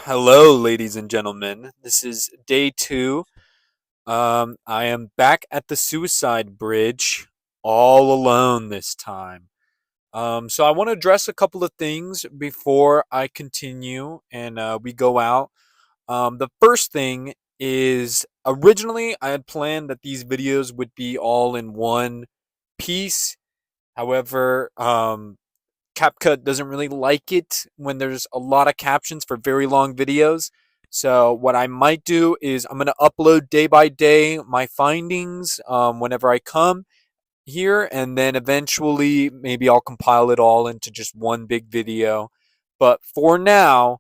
Hello, ladies and gentlemen. This is day two. I am back at the suicide bridge, all alone this time. So I want to address a couple of things before I continue and we go out. The first thing is originally I had planned that these videos would be all in one piece. However, CapCut doesn't really like it when there's a lot of captions for very long videos. So what I might do is I'm gonna upload day by day my findings whenever I come here, and then eventually maybe I'll compile it all into just one big video. But for now,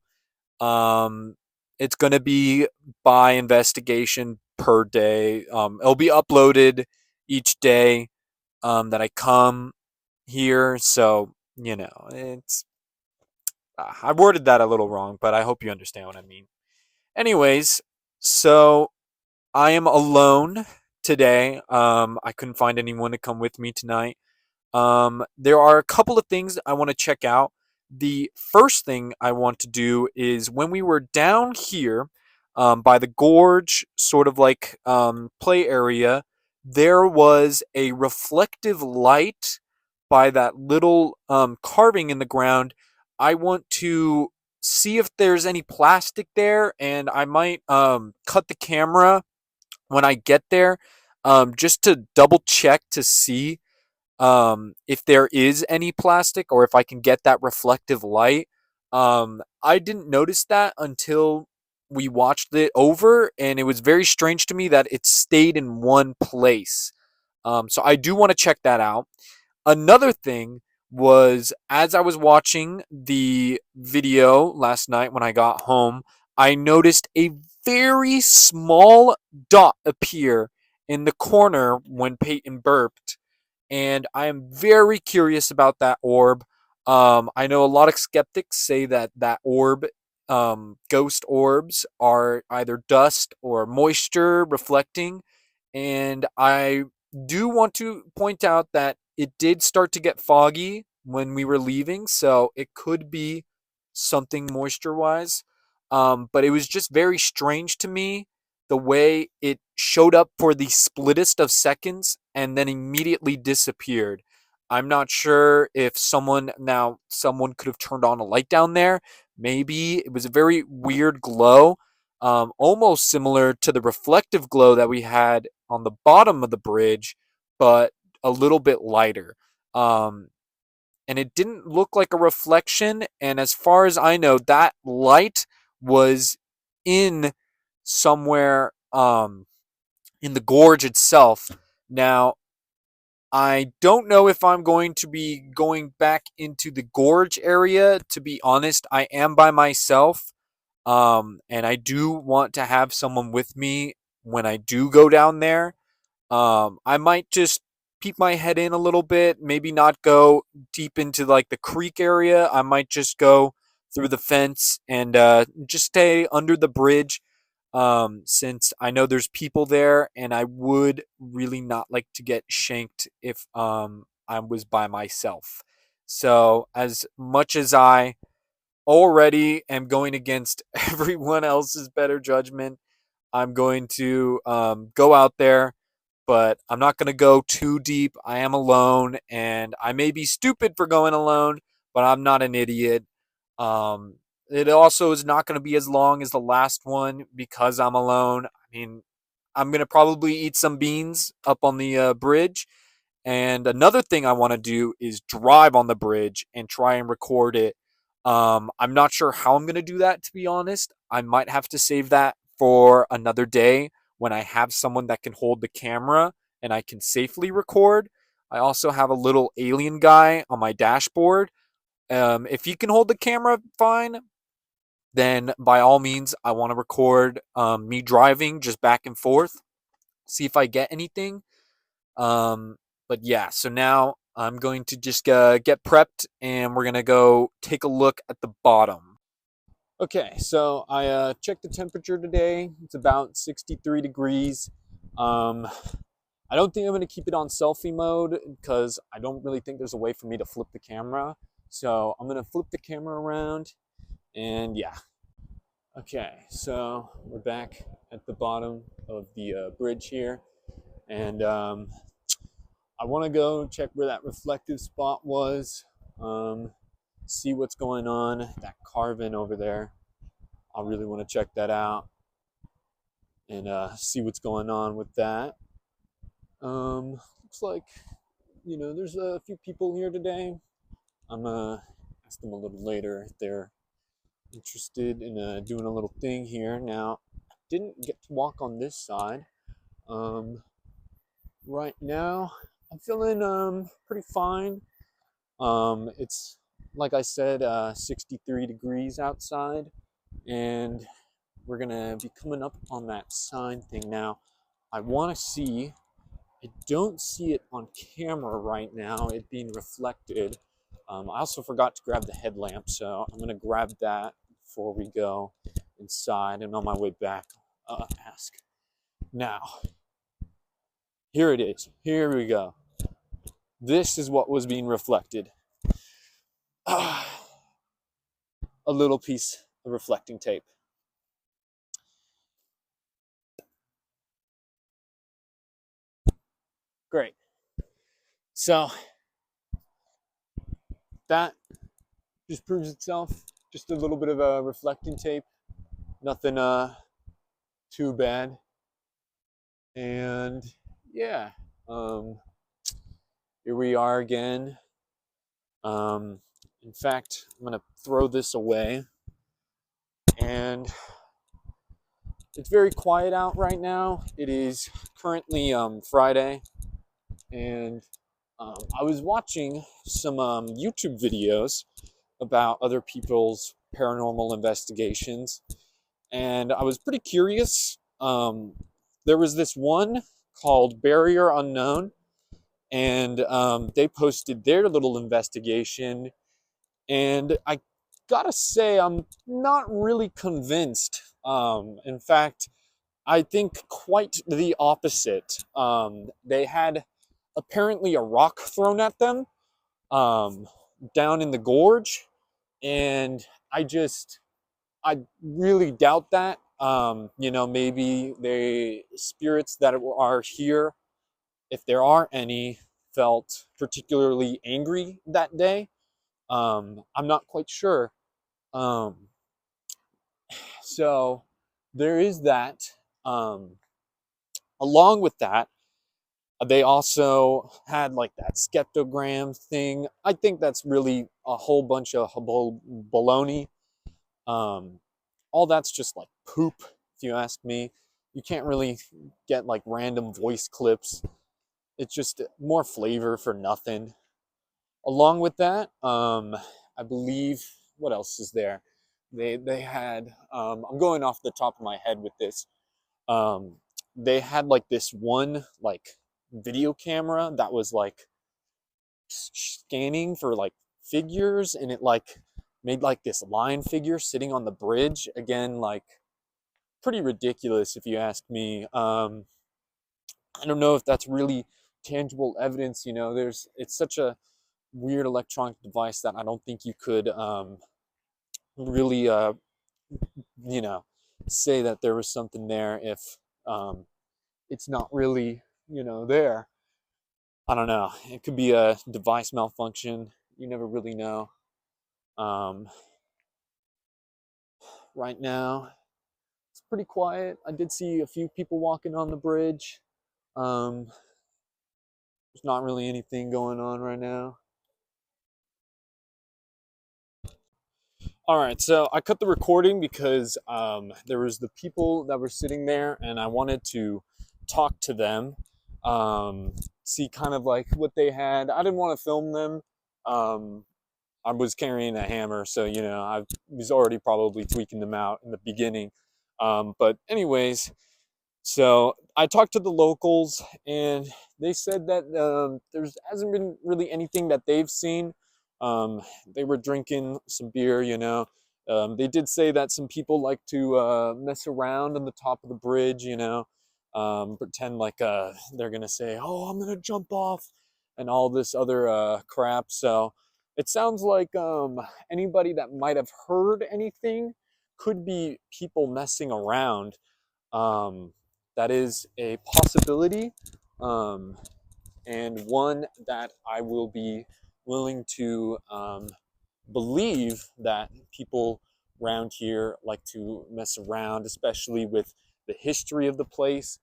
um, it's gonna be by investigation per day. It'll be uploaded each day that I come here. So it's I worded that a little wrong, but I hope you understand what I mean. Anyways, so I am alone today. I couldn't find anyone to come with me tonight. There are a couple of things I want to check out. The first thing I want to do is when we were down here by the gorge, sort of like play area, there was a reflective light by that little carving in the ground. I want to see if there's any plastic there, and I might cut the camera when I get there just to double check to see if there is any plastic or if I can get that reflective light. I didn't notice that until we watched it over, and it was very strange to me that it stayed in one place. So I do want to check that out. Another thing was as I was watching the video last night when I got home, I noticed a very small dot appear in the corner when Peyton burped, and I am very curious about that orb. I know a lot of skeptics say that orb, ghost orbs, are either dust or moisture reflecting, and I do want to point out that it did start to get foggy when we were leaving, so it could be something moisture wise. But it was just very strange to me the way it showed up for the splittest of seconds and then immediately disappeared. I'm not sure if someone could have turned on a light down there. Maybe it was a very weird glow, almost similar to the reflective glow that we had on the bottom of the bridge, but a little bit lighter. Um, and it didn't look like a reflection. And as far as I know, that light was in somewhere in the gorge itself. Now, I don't know if I'm going to be going back into the gorge area. To be honest, I am by myself. And I do want to have someone with me when I do go down there. I might just peek my head in a little bit, maybe not go deep into like the creek area. I might just go through the fence and just stay under the bridge, since I know there's people there, and I would really not like to get shanked if I was by myself. So, as much as I already am going against everyone else's better judgment, I'm going to go out there, but I'm not going to go too deep. I am alone, and I may be stupid for going alone, but I'm not an idiot. It also is not going to be as long as the last one because I'm alone. I mean, I'm going to probably eat some beans up on the bridge. And another thing I want to do is drive on the bridge and try and record it. I'm not sure how I'm going to do that, to be honest. I might have to save that for another day when I have someone that can hold the camera and I can safely record. I also have a little alien guy on my dashboard. If he can hold the camera fine, then by all means, I want to record me driving just back and forth, see if I get anything. But yeah, so now I'm going to just get prepped and we're going to go take a look at the bottom. Okay, so I checked the temperature today. It's about 63 degrees. Um, I don't think I'm going to keep it on selfie mode because I don't really think there's a way for me to flip the camera. So I'm going to flip the camera around, and yeah. Okay, so we're back at the bottom of the bridge here, and I want to go check where that reflective spot was, um, see what's going on. That carving over there, I really want to check that out and see what's going on with that. Looks like there's a few people here today. I'm gonna ask them a little later if they're interested in doing a little thing here. Now, I didn't get to walk on this side. Um, right now, I'm feeling pretty fine. It's like I said, 63 degrees outside, and we're gonna be coming up on that sign thing now. I want to see. I don't see it on camera right now, it being reflected. I also forgot to grab the headlamp, so I'm gonna grab that before we go inside, and on my way back, ask. Now, here it is. Here we go. This is what was being reflected. A little piece of reflecting tape. Great. So that just proves itself. Just a little bit of a reflecting tape. Nothing too bad. And yeah, um, here we are again. In fact, I'm gonna throw this away, and it's very quiet out right now. It is currently Friday, and I was watching some YouTube videos about other people's paranormal investigations, and I was pretty curious. There was this one called Barrier Unknown, and they posted their little investigation, and I gotta say, I'm not really convinced. In fact, I think quite the opposite. They had apparently a rock thrown at them um, down in the gorge, and I really doubt that. Maybe the spirits that are here, if there are any, felt particularly angry that day. I'm not quite sure. Um, so there is that. Um, Along with that, they also had like that skeptogram thing. I think that's really a whole bunch of baloney. Um, all that's just like poop, if you ask me. You can't really get like random voice clips. It's just more flavor for nothing. Along with that, I believe what else is there? They had I'm going off the top of my head with this. Um, they had like this one like video camera that was like scanning for like figures, and it like made like this line figure sitting on the bridge again, like pretty ridiculous if you ask me. I don't know if that's really tangible evidence. There's it's such a weird electronic device that I don't think you could really you know say that there was something there if um, it's not really there. I don't know, it could be a device malfunction, you never really know. um, right now it's pretty quiet. I did see a few people walking on the bridge. um, there's not really anything going on right now. All right, so I cut the recording because there was the people that were sitting there, and I wanted to talk to them, um, see kind of like what they had. I didn't want to film them. Um, I was carrying a hammer, so I was already probably tweaking them out in the beginning. But anyways, so I talked to the locals, and they said that there hasn't been really anything that they've seen. They were drinking some beer. They did say that some people like to mess around on the top of the bridge. Pretend like they're gonna say, "Oh, I'm gonna jump off," and all this other crap. So it sounds like anybody that might have heard anything could be people messing around. Um, that is a possibility, um, and one that I will be willing to believe that people around here like to mess around, especially with the history of the place.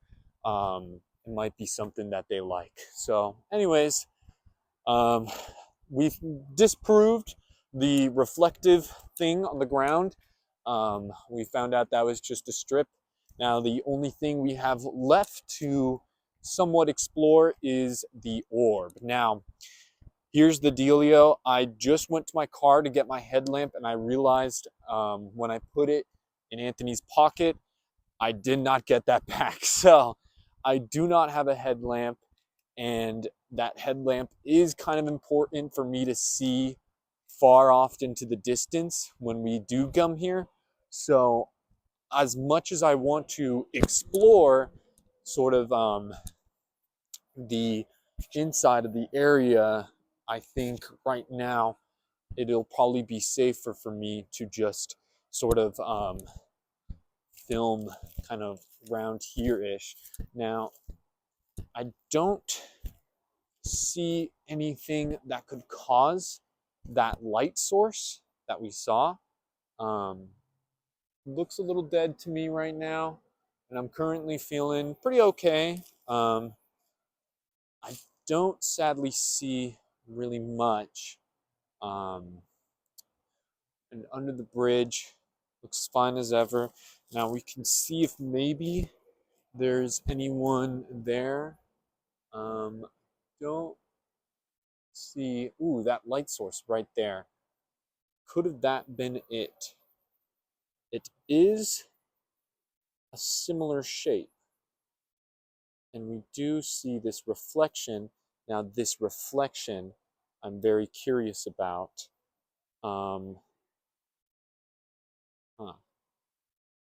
It might be something that they like. So, anyways, um, we've disproved the reflective thing on the ground. We found out that was just a strip. Now, the only thing we have left to somewhat explore is the orb. Now, here's the dealio. I just went to my car to get my headlamp, and I realized when I put it in Anthony's pocket, I did not get that back. So I do not have a headlamp, and that headlamp is kind of important for me to see far off into the distance when we do come here. So as much as I want to explore sort of the inside of the area, I think right now it'll probably be safer for me to just sort of film kind of around here-ish. Now, I don't see anything that could cause that light source that we saw. Um, looks a little dead to me right now, and I'm currently feeling pretty okay. I don't sadly see really much. Um, and under the bridge, looks fine as ever. Now we can see if maybe there's anyone there. Don't see. Ooh, that light source right there. Could have that been it? It is a similar shape, and we do see this reflection. Now, this reflection, I'm very curious about. Um, huh.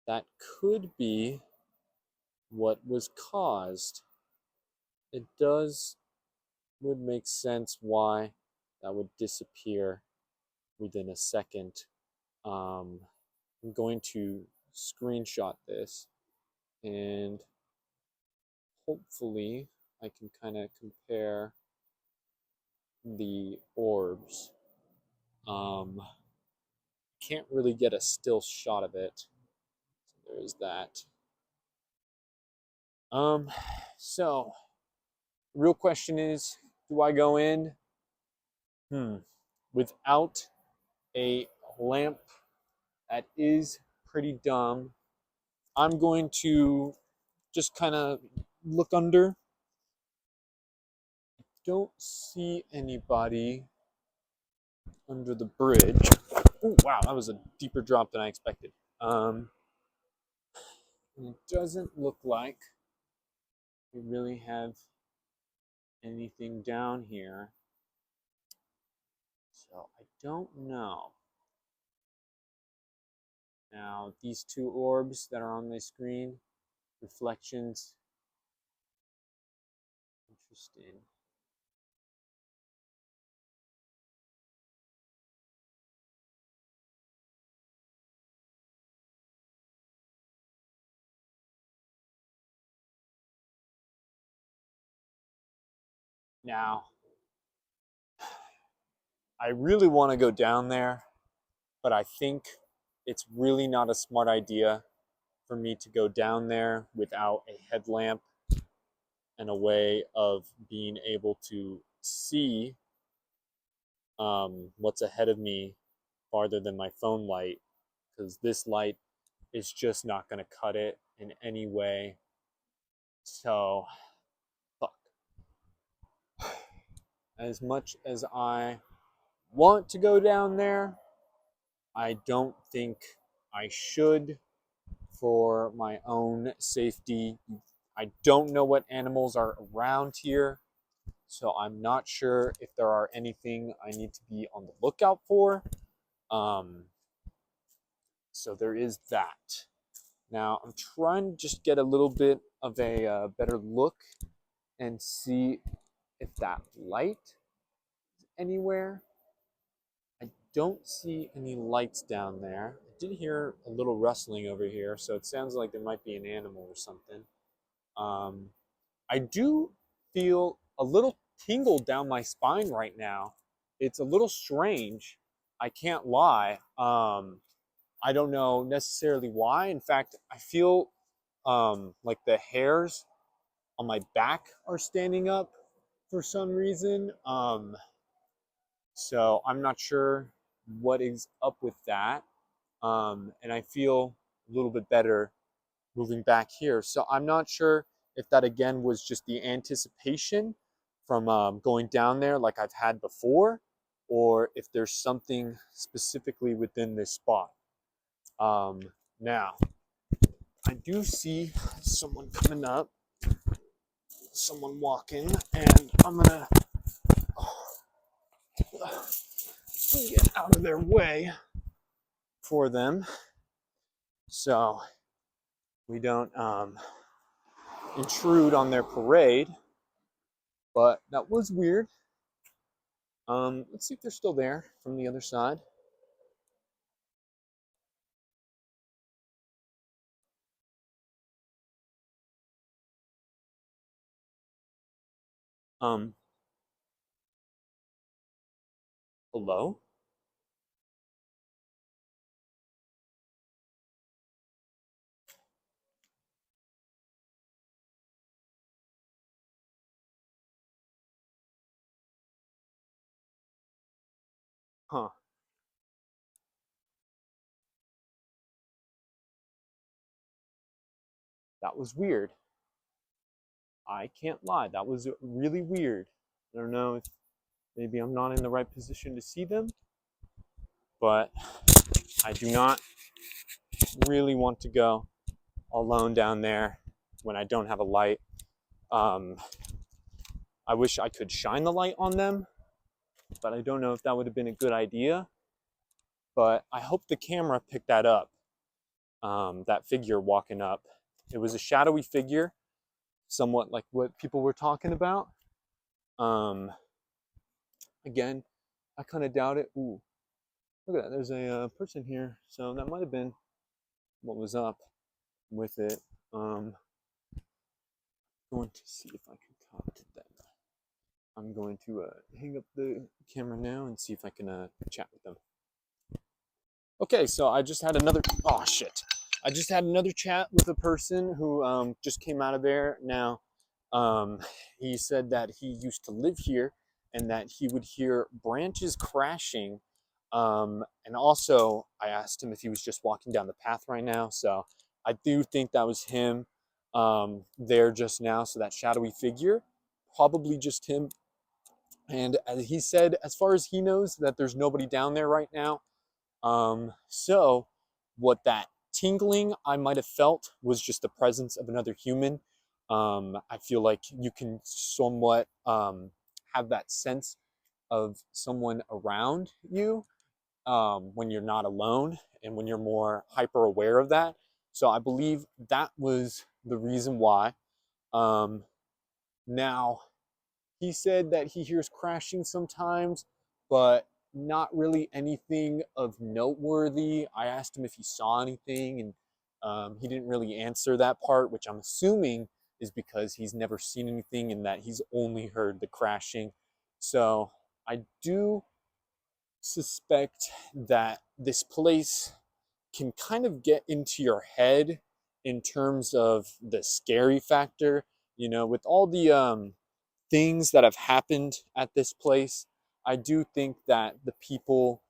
That could be what was caused. It would make sense why that would disappear within a second. I'm going to screenshot this, and hopefully I can kind of compare the orbs. Can't really get a still shot of it. So there's that. Um, so real question is, do I go in? Without a lamp, that is pretty dumb. I'm going to just kind of look under. Don't see anybody under the bridge. Oh, wow, that was a deeper drop than I expected. It doesn't look like we really have anything down here. So I don't know. Now, these two orbs that are on my screen, reflections, interesting. Now, I really want to go down there, but I think it's really not a smart idea for me to go down there without a headlamp and a way of being able to see what's ahead of me farther than my phone light, because this light is just not going to cut it in any way. So, fuck. As much as I want to go down there, I don't think I should for my own safety. I don't know what animals are around here, so I'm not sure if there are anything I need to be on the lookout for. Um, so there is that. Now I'm trying to just get a little bit of a better look and see if that light is anywhere. I don't see any lights down there. I did hear a little rustling over here, so it sounds like there might be an animal or something. Um, I do feel a little tingle down my spine right now. It's a little strange. I can't lie. I don't know necessarily why. In fact, I feel like the hairs on my back are standing up for some reason. So I'm not sure what is up with that. And I feel a little bit better moving back here. So I'm not sure if that again was just the anticipation from going down there like I've had before, or if there's something specifically within this spot. Um, Now, I do see someone coming up, someone walking, and I'm gonna get out of their way for them so we don't intrude on their parade. But that was weird. Let's see if they're still there from the other side. Um, Hello? Huh. That was weird. I can't lie. That was really weird. I don't know if maybe I'm not in the right position to see them, but I do not really want to go alone down there when I don't have a light. Um, I wish I could shine the light on them, but I don't know if that would have been a good idea. But I hope the camera picked that up, that figure walking up. It was a shadowy figure, somewhat like what people were talking about. Um, Again, I kind of doubt it. Ooh, look at that. There's a person here. So that might have been what was up with it. Going to see if I can talk to them. I'm going to hang up the camera now and see if I can chat with them. Okay, so I just had another. Oh shit! I just had another chat with a person who just came out of there. Now, he said that he used to live here and that he would hear branches crashing. And also, I asked him if he was just walking down the path right now. So I do think that was him there just now. So that shadowy figure, probably just him. And he said, as far as he knows, that there's nobody down there right now. So what that tingling I might have felt was just the presence of another human. I feel like you can somewhat have that sense of someone around you when you're not alone and when you're more hyper aware of that. So I believe that was the reason why. Um, Now, he said that he hears crashing sometimes, but not really anything of noteworthy. I asked him if he saw anything, and he didn't really answer that part, which I'm assuming is because he's never seen anything and that he's only heard the crashing. So I do suspect that this place can kind of get into your head in terms of the scary factor. You know, with all the things that have happened at this place, I do think that the people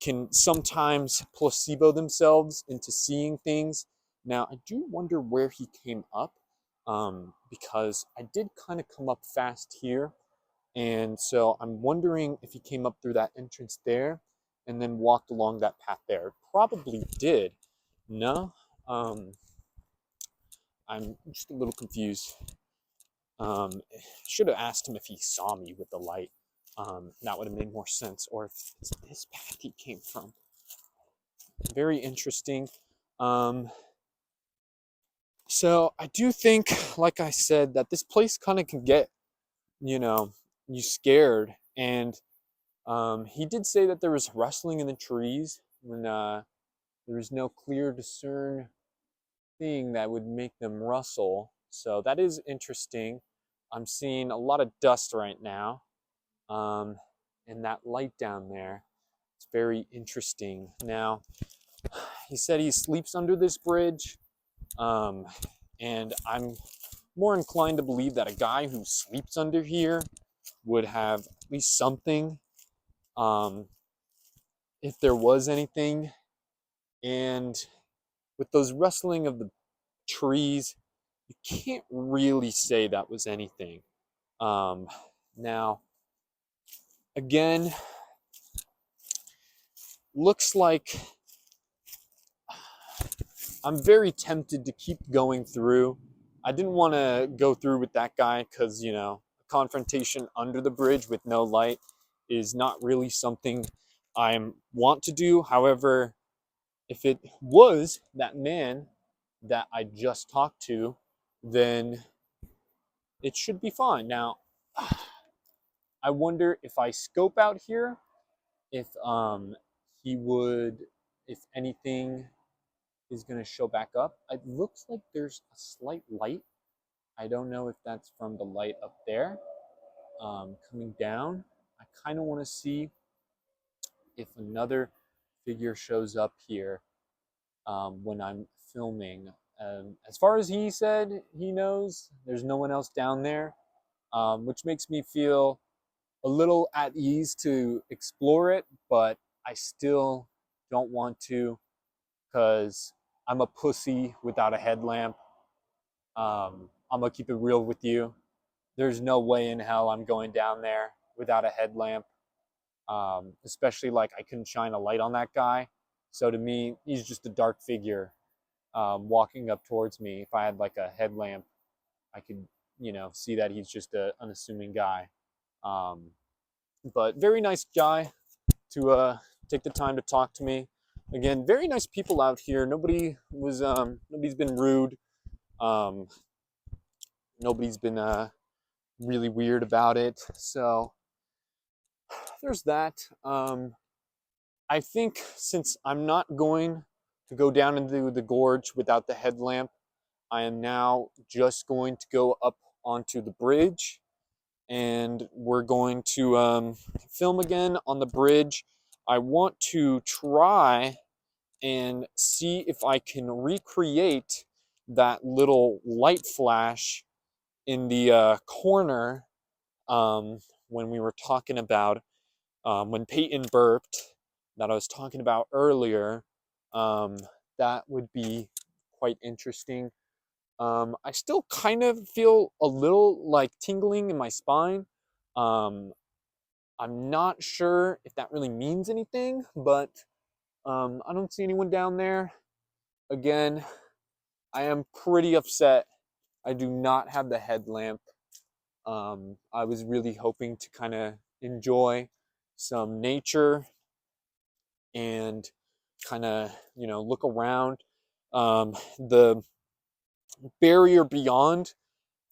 can sometimes placebo themselves into seeing things. Now, I do wonder where he came up because I did kind of come up fast here. And so I'm wondering if he came up through that entrance there and then walked along that path there. Probably did. No? Um, I'm just a little confused. Should have asked him if he saw me with the light. That would have made more sense. Or if it's this path he came from. Very interesting. Um, so I do think, like I said, that this place kind of can get, you know, you scared. And he did say that there was rustling in the trees when There's no clear discern thing that would make them rustle. So that is interesting. I'm seeing a lot of dust right now. Um, and that light down there, it's very interesting. Now, he said he sleeps under this bridge. Um, and I'm more inclined to believe that a guy who sleeps under here would have at least something, um, if there was anything. And with those rustling of the trees, you can't really say that was anything. Um, Now, again, looks like I'm very tempted to keep going through. I didn't want to go through with that guy because, a confrontation under the bridge with no light is not really something I want to do. However, if it was that man that I just talked to, then it should be fine. Now, I wonder if I scope out here, if he would, if anything is going to show back up. It looks like there's a slight light. I don't know if that's from the light up there, coming down. I kind of want to see if another figure shows up here, when I'm filming. As far as he said, he knows there's no one else down there, which makes me feel a little at ease to explore it, but I still don't want to because I'm a pussy without a headlamp. I'm gonna keep it real with you. There's no way in hell I'm going down there without a headlamp. Especially like I couldn't shine a light on that guy. So to me, he's just a dark figure, walking up towards me. If I had like a headlamp, I could, see that he's just a unassuming guy. Um, but very nice guy to take the time to talk to me. Again, very nice people out here. Nobody's been rude. Um, Nobody's been really weird about it. So there's that. I think since I'm not going to go down into the gorge without the headlamp, I am now just going to go up onto the bridge, and we're going to film again on the bridge. I want to try and see if I can recreate that little light flash in the corner, when we were talking about, when Peyton burped, that I was talking about earlier. Um, that would be quite interesting. I still kind of feel a little like tingling in my spine. Um, I'm not sure if that really means anything, but I don't see anyone down there. Again, I am pretty upset. I do not have the headlamp. I was really hoping to kind of enjoy some nature and kind of, look around. The barrier beyond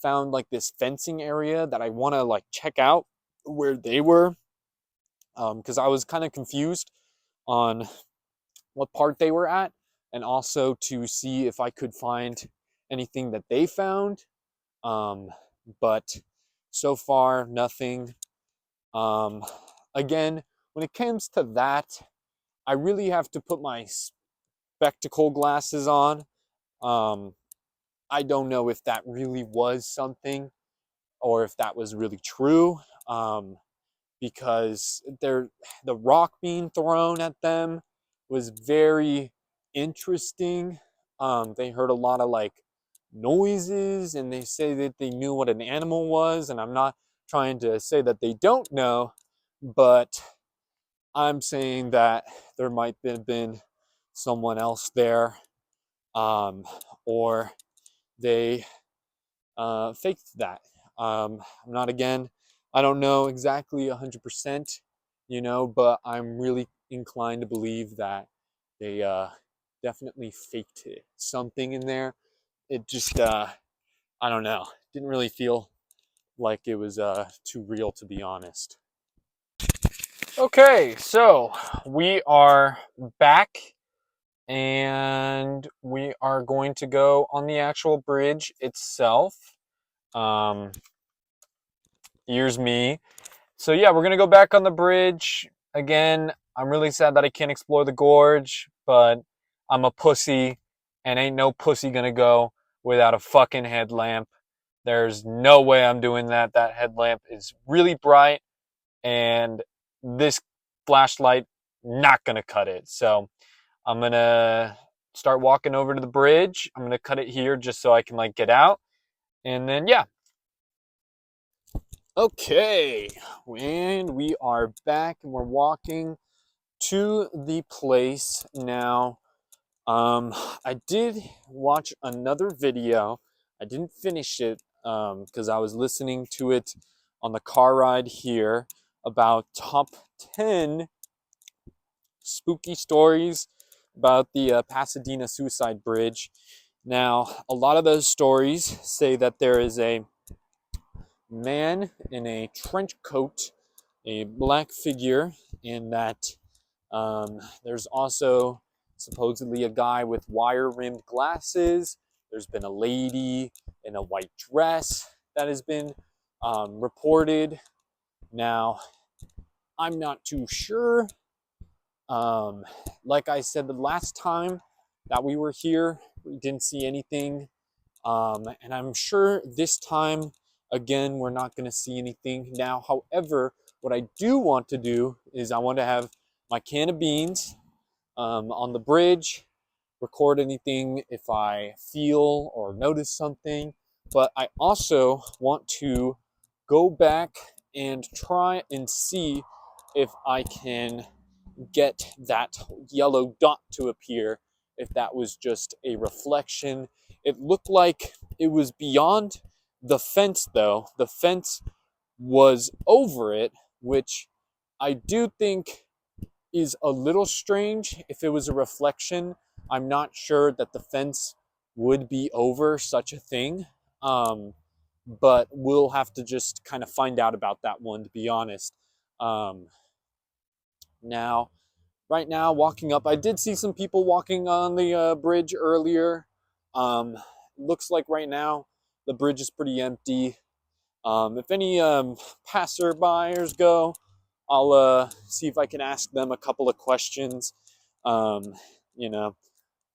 found like this fencing area that I want to like check out where they were, because I was kind of confused on what part they were at, and also to see if I could find anything that they found. Um, but so far, nothing. Um, Again, when it comes to that, I really have to put my spectacle glasses on. Um, I don't know if that really was something or if that was really true, because the rock being thrown at them was very interesting. They heard a lot of like noises, and they say that they knew what an animal was, and I'm not trying to say that they don't know, but I'm saying that there might have been someone else there, um, or they faked that. I'm not, again, I don't know exactly 100%, but I'm really inclined to believe that they definitely faked it. Something in there. It just, I don't know. Didn't really feel like it was too real, to be honest. Okay, so we are back and we are going to go on the actual bridge itself. Um, Here's me. So yeah, we're gonna go back on the bridge again. I'm really sad that I can't explore the gorge, but I'm a pussy, and ain't no pussy gonna go without a fucking headlamp. There's no way I'm doing that. That headlamp is really bright, and this flashlight not gonna cut it. So I'm gonna start walking over to the bridge. I'm gonna cut it here just so I can like get out, and then yeah. Okay, and we are back, and we're walking to the place now. Um, I did watch another video. I didn't finish it because I was listening to it on the car ride here about top 10 spooky stories about the Pasadena suicide bridge. Now, a lot of those stories say that there is a man in a trench coat, a black figure, and that there's also supposedly a guy with wire rimmed glasses. There's been a lady in a white dress that has been reported. Now, I'm not too sure. Um, like I said the last time that we were here, we didn't see anything. And I'm sure this time, again, we're not going to see anything. Now, however, what I do want to do is I want to have my can of beans on the bridge, record anything if I feel or notice something. But I also want to go back and try and see if I can get that yellow dot to appear, if that was just a reflection. It looked like it was beyond the fence, though. The fence was over it, which I do think is a little strange. If it was a reflection, I'm not sure that the fence would be over such a thing. Um, but we'll have to just kind of find out about that one, to be honest. Um, Now, right now, walking up, I did see some people walking on the bridge earlier. Looks like right now the bridge is pretty empty. If any passerbyers go, I'll see if I can ask them a couple of questions. Um, you know,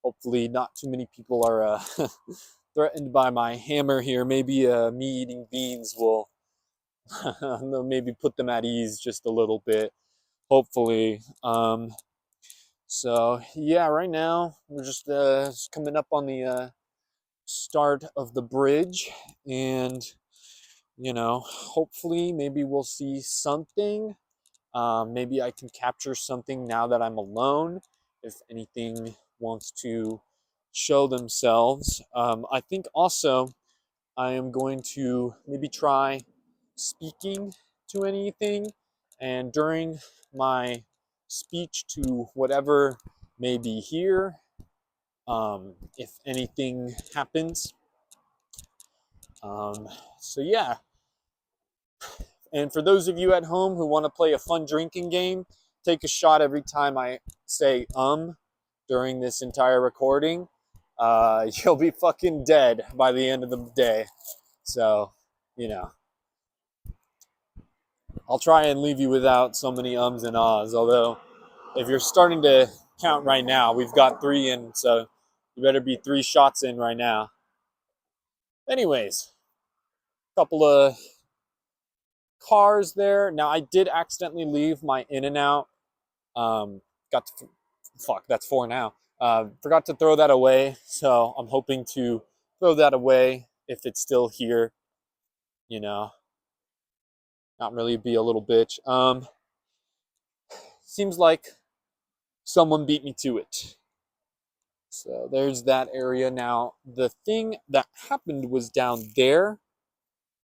hopefully not too many people are threatened by my hammer here. Maybe me eating beans will maybe put them at ease just a little bit. Hopefully. So yeah, right now we're just coming up on the start of the bridge, and hopefully maybe we'll see something. Maybe I can capture something now that I'm alone. If anything wants to show themselves, I think also I am going to maybe try speaking to anything, and during my speech to whatever may be here, if anything happens. Um, so yeah, and for those of you at home who want to play a fun drinking game, take a shot every time I say during this entire recording. You'll be fucking dead by the end of the day. So, you know, I'll try and leave you without so many ums and ahs. Although, if you're starting to count right now, we've got 3 in, so you better be 3 shots in right now. Anyways, a couple of cars there. Now, I did accidentally leave my In-N-Out. Got to, fuck, that's 4 now. Forgot to throw that away, so I'm hoping to throw that away if it's still here. You know, not really be a little bitch. Seems like someone beat me to it. So there's that area. Now, the thing that happened was down there.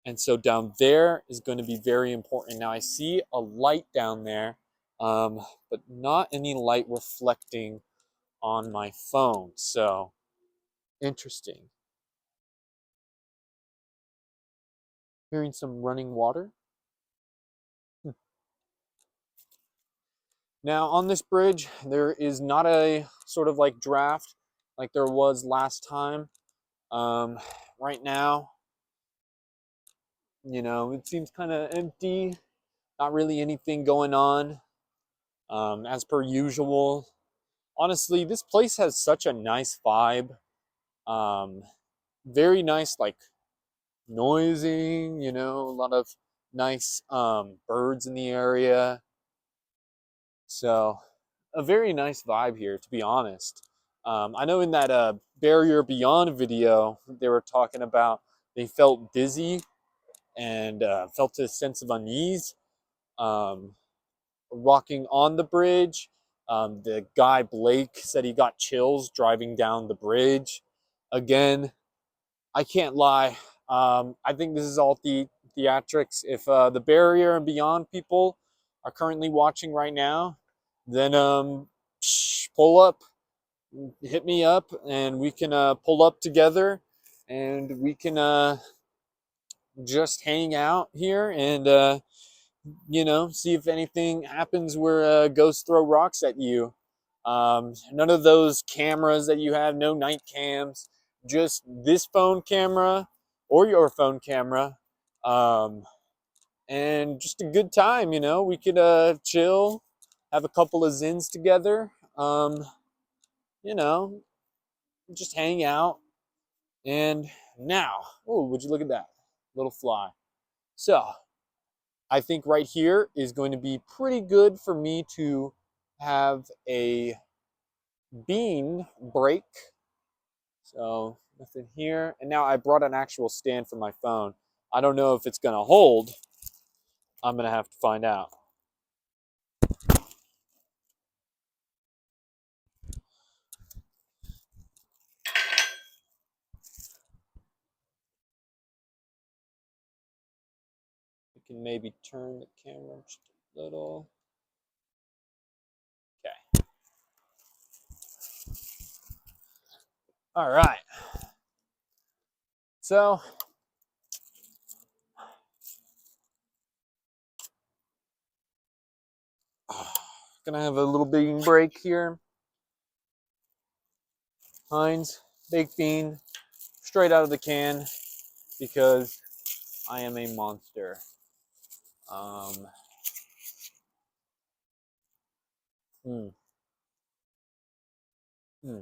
And so down there is going to be very important. Now, I see a light down there, but not any light reflecting on my phone. So, interesting. Hearing some running water. Now, on this bridge, there is not a sort of like draft like there was last time. Um, right now, it seems kind of empty, not really anything going on, as per usual. Honestly, this place has such a nice vibe. Um, very nice, like noising, a lot of nice birds in the area. So, a very nice vibe here, to be honest. I know in that Barrier Beyond video, they were talking about they felt dizzy and felt a sense of unease um, walking on the bridge. The guy Blake said he got chills driving down the bridge. Again, I can't lie. I think this is all theatrics. If the Barrier and Beyond people are currently watching right now, then pull up, hit me up, and we can pull up together, and we can just hang out here and see if anything happens where ghosts throw rocks at you. None of those cameras that you have, no night cams, just this phone camera or your phone camera, um, and just a good time. We could chill, have a couple of zins together, you know, just hang out. And now, oh, would you look at that little fly? So, I think right here is going to be pretty good for me to have a bean break. So nothing here. And now I brought an actual stand for my phone. I don't know if it's going to hold. I'm going to have to find out. We can maybe turn the camera just a little. Okay. All right. So gonna have a little bean break here. Heinz baked bean, straight out of the can, because I am a monster. Um, hmm, hmm.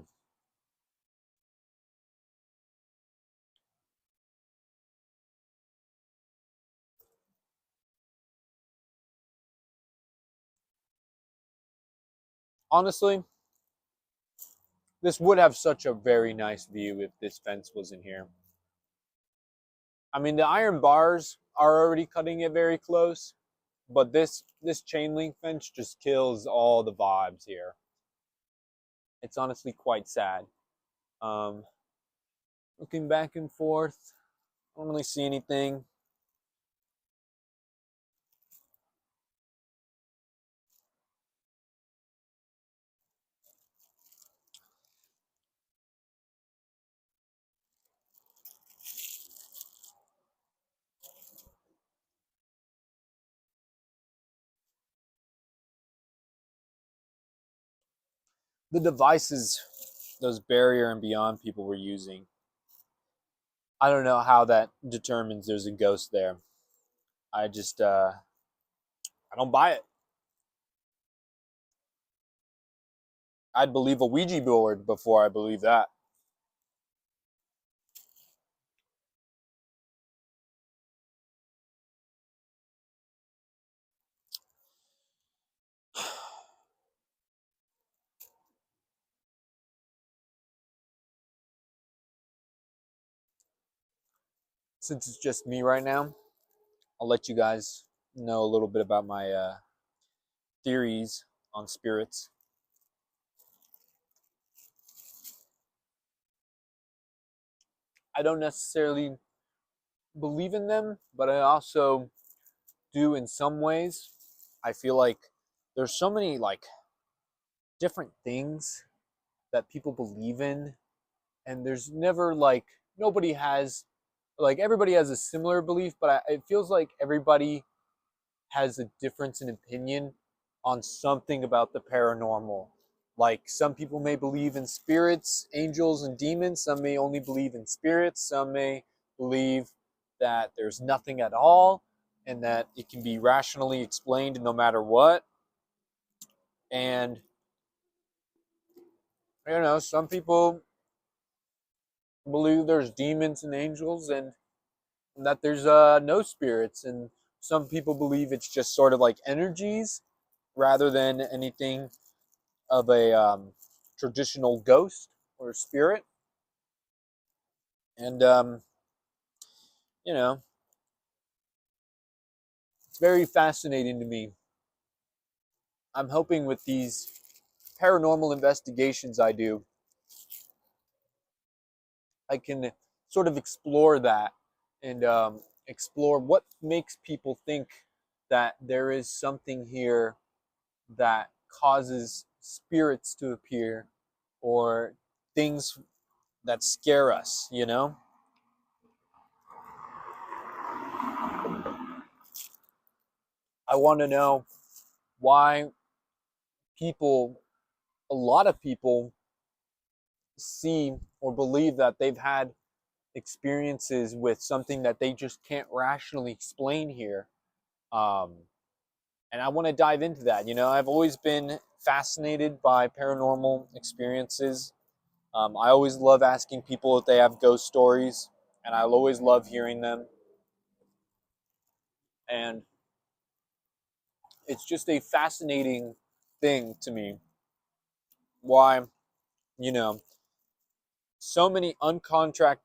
Honestly, this would have such a very nice view if this fence wasn't here. I mean, the iron bars are already cutting it very close, but this chain link fence just kills all the vibes here. It's honestly quite sad. Um, Looking back and forth, I don't really see anything. The devices those Barrier and Beyond people were using, I don't know how that determines there's a ghost there. I just I don't buy it. I'd believe a Ouija board before I believe that. Since it's just me right now, I'll let you guys know a little bit about my theories on spirits. I don't necessarily believe in them, but I also do in some ways. I feel like there's so many like different things that people believe in, and there's never like nobody has like everybody has a similar belief, but it feels like everybody has a difference in opinion on something about the paranormal. Like some people may believe in spirits, angels, and demons. Some may only believe in spirits. Some may believe that there's nothing at all and that it can be rationally explained no matter what. And, some people believe there's demons and angels and that there's no spirits. And some people believe it's just sort of like energies rather than anything of a traditional ghost or spirit. And, you know, it's very fascinating to me. I'm hoping with these paranormal investigations I do, I can sort of explore that and explore what makes people think that there is something here that causes spirits to appear or things that scare us, I want to know why people, a lot of people, see or believe that they've had experiences with something that they just can't rationally explain here. Um, and I want to dive into that. I've always been fascinated by paranormal experiences. I always love asking people if they have ghost stories, and I always love hearing them. And it's just a fascinating thing to me why, you know, so many uncontacted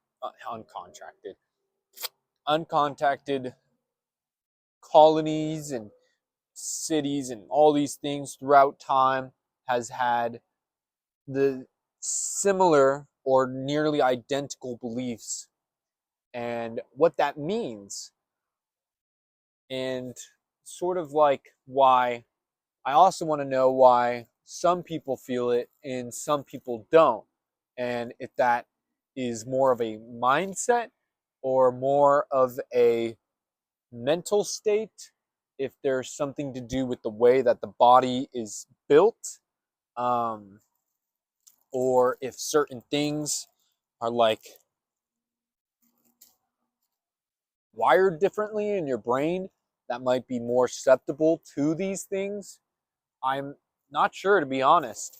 colonies and cities and all these things throughout time has had the similar or nearly identical beliefs and what that means, and sort of like why I also want to know why some people feel it and some people don't, and if that is more of a mindset or more of a mental state, if there's something to do with the way that the body is built, um, or if certain things are like wired differently in your brain that might be more susceptible to these things. I'm not sure, to be honest.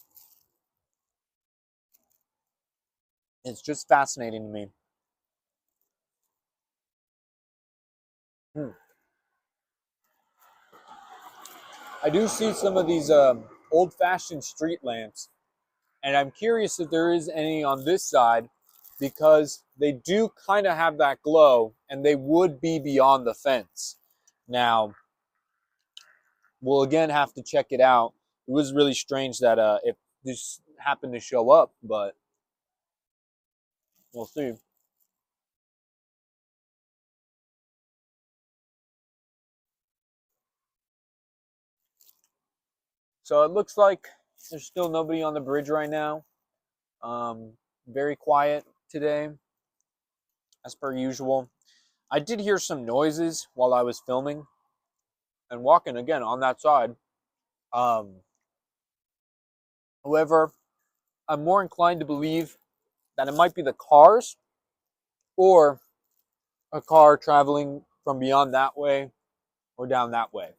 It's just fascinating to me. Hmm. I do see some of these old-fashioned street lamps, and I'm curious if there is any on this side because they do kind of have that glow, and they would be beyond the fence. Now, we'll again have to check it out. It was really strange that if this happened to show up, but we'll see. So it looks like there's still nobody on the bridge right now. Um, Very quiet today, as per usual. I did hear some noises while I was filming and walking again on that side. Um, However, I'm more inclined to believe that it might be the cars or a car traveling from beyond that way or down that way.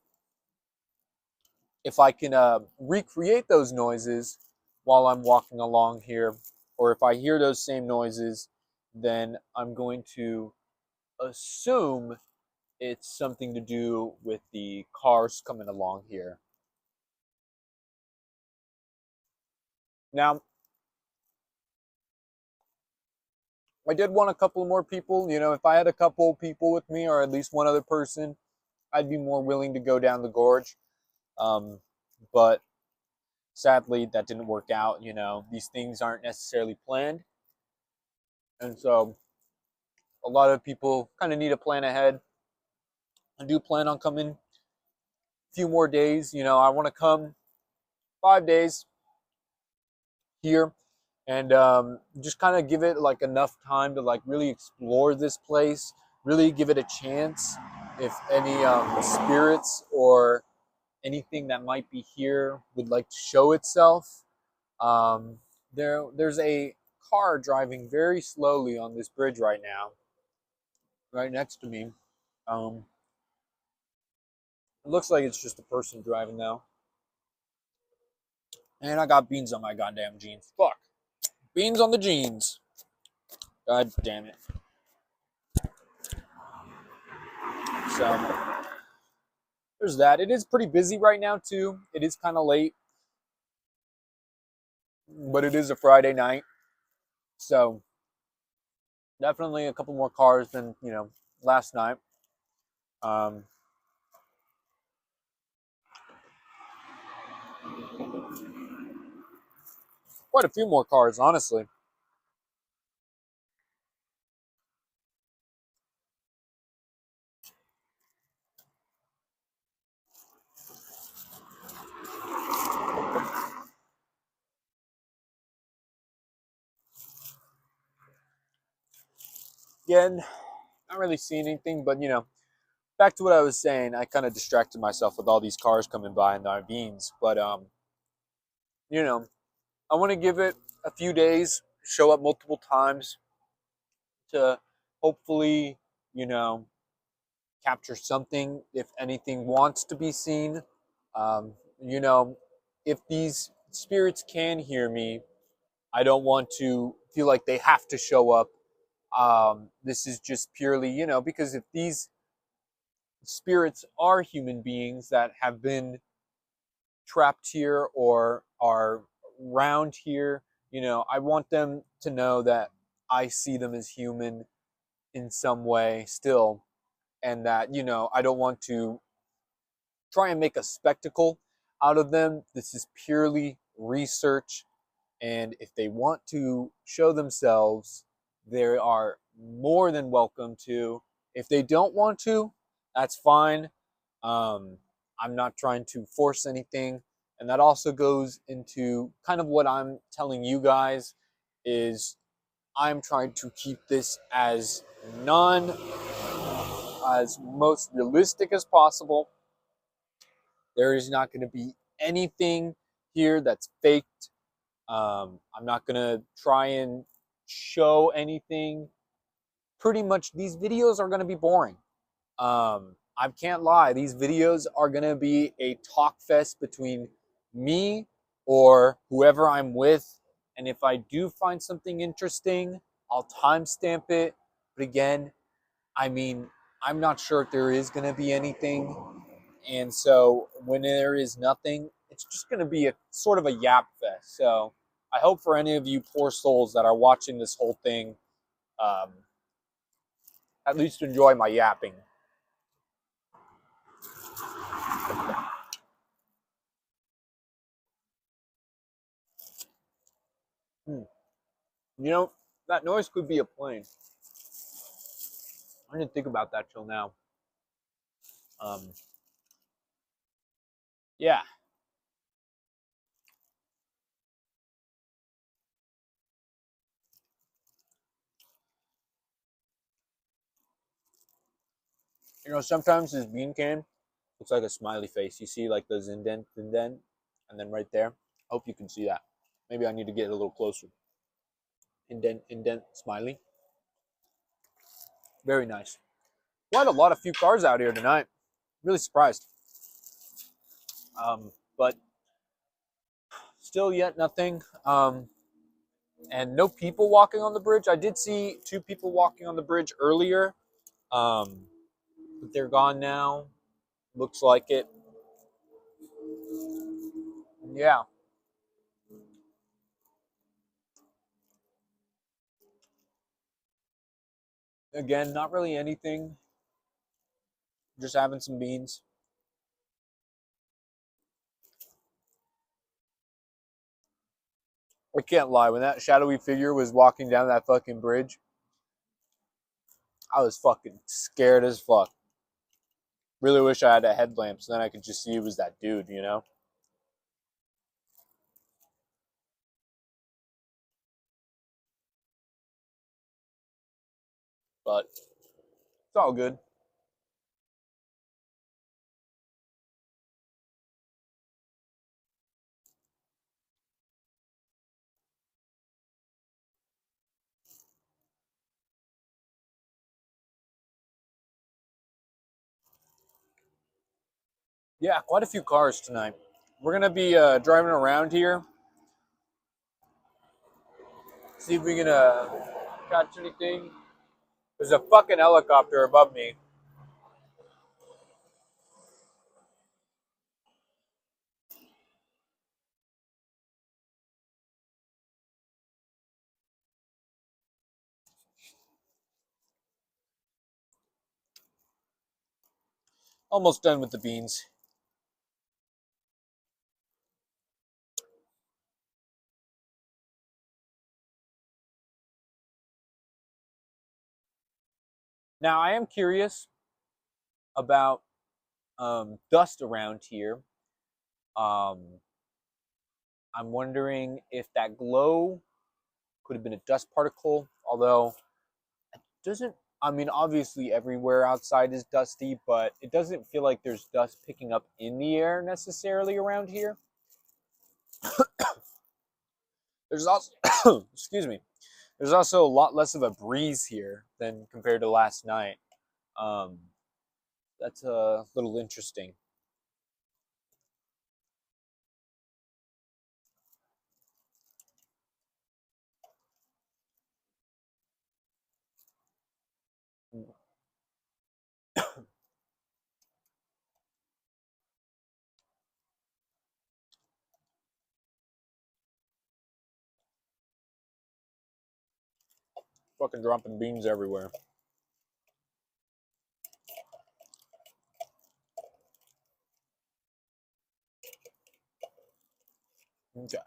If I can recreate those noises while I'm walking along here, or if I hear those same noises, then I'm going to assume it's something to do with the cars coming along here. Now, I did want a couple more people. If I had a couple people with me, or at least one other person, I'd be more willing to go down the gorge. But sadly, that didn't work out. These things aren't necessarily planned. And so a lot of people kind of need to plan ahead. I do plan on coming a few more days. I want to come 5 days here and just kind of give it like enough time to like really explore this place, really give it a chance. If any spirits or anything that might be here would like to show itself. Um, there's a car driving very slowly on this bridge right now, right next to me. Um, it looks like it's just a person driving now. And I got beans on my goddamn jeans. Fuck. Beans on the jeans. God damn it. So there's that. It is pretty busy right now too. It is kind of late, but it is a Friday night. So definitely a couple more cars than, last night. Um, Quite a few more cars, honestly. Again, not really seeing anything, but back to what I was saying, I kind of distracted myself with all these cars coming by in the ravines. But you know, I want to give it a few days, show up multiple times to hopefully, you know, capture something if anything wants to be seen. Um, you know, if these spirits can hear me, I don't want to feel like they have to show up. This is just purely, because if these spirits are human beings that have been trapped here or are around here, I want them to know that I see them as human in some way still, and that, I don't want to try and make a spectacle out of them. This is purely research. And if they want to show themselves, they are more than welcome to. If they don't want to, that's fine. Um, I'm not trying to force anything. And that also goes into kind of what I'm telling you guys is I'm trying to keep this as non as most realistic as possible. There is not going to be anything here that's faked. I'm not going to try and show anything. Pretty much, these videos are going to be boring. I can't lie. These videos are going to be a talk fest between me or whoever I'm with. And if I do find something interesting, I'll timestamp it. But again, I mean, I'm not sure if there is going to be anything. And so when there is nothing, it's just going to be a sort of a yap fest. So I hope for any of you poor souls that are watching this whole thing, um, at least enjoy my yapping. Hmm. You know, that noise could be a plane. I didn't think about that till now. Um, yeah. Sometimes this bean can looks like a smiley face. You see like those indent, and then right there. I hope you can see that. Maybe I need to get a little closer. Indent, smiley. Very nice. Quite a lot of few cars out here tonight. Really surprised. But still yet nothing. And no people walking on the bridge. I did see two people walking on the bridge earlier. Um, but they're gone now. Looks like it. Yeah. Again, not really anything. Just having some beans. I can't lie. When that shadowy figure was walking down that fucking bridge, I was fucking scared as fuck. Really wish I had a headlamp so then I could just see it was that dude. But it's all good. Yeah, quite a few cars tonight. We're gonna be driving around here, see if we can catch anything. There's a fucking helicopter above me. Almost done with the beans. Now I am curious about dust around here. Um, I'm wondering if that glow could have been a dust particle, although it doesn't. I mean, obviously everywhere outside is dusty, but it doesn't feel like there's dust picking up in the air necessarily around here. There's also, excuse me, there's also a lot less of a breeze here than compared to last night. Um, that's a little interesting. Fucking dropping beans everywhere. Okay.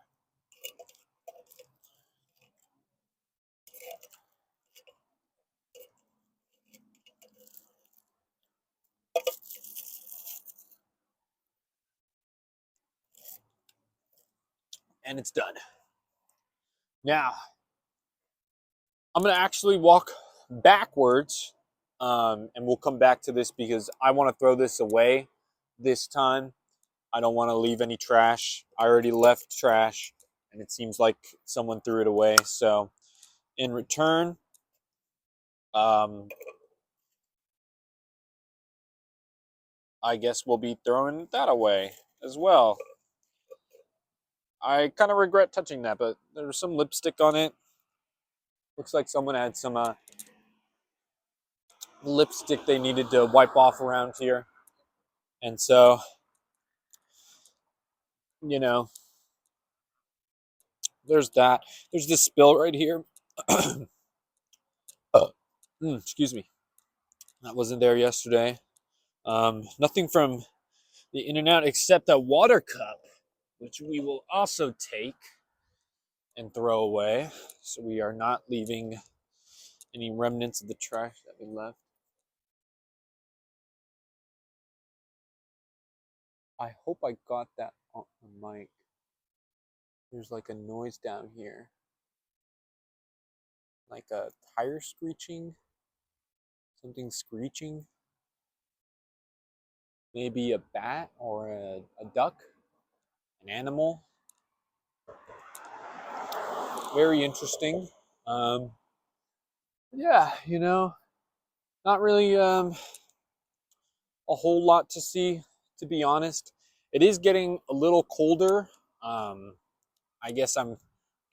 And it's done. Now, I'm going to actually walk backwards, and we'll come back to this because I want to throw this away this time. I don't want to leave any trash. I already left trash, and it seems like someone threw it away. So, in return, um, I guess we'll be throwing that away as well. I kind of regret touching that, but there was some lipstick on it. Looks like someone had some lipstick they needed to wipe off around here. And so, you know, there's that. There's this spill right here. Excuse me. That wasn't there yesterday. Nothing from the In and Out except a water cup, which we will also take and throw away. So we are not leaving any remnants of the trash that we left. I hope I got that on the mic. There's like a noise down here, like a tire screeching, something screeching. Maybe a bat or a duck, an animal. Very interesting. Um, yeah, not really a whole lot to see, to be honest. It is getting a little colder. Um, I guess I'm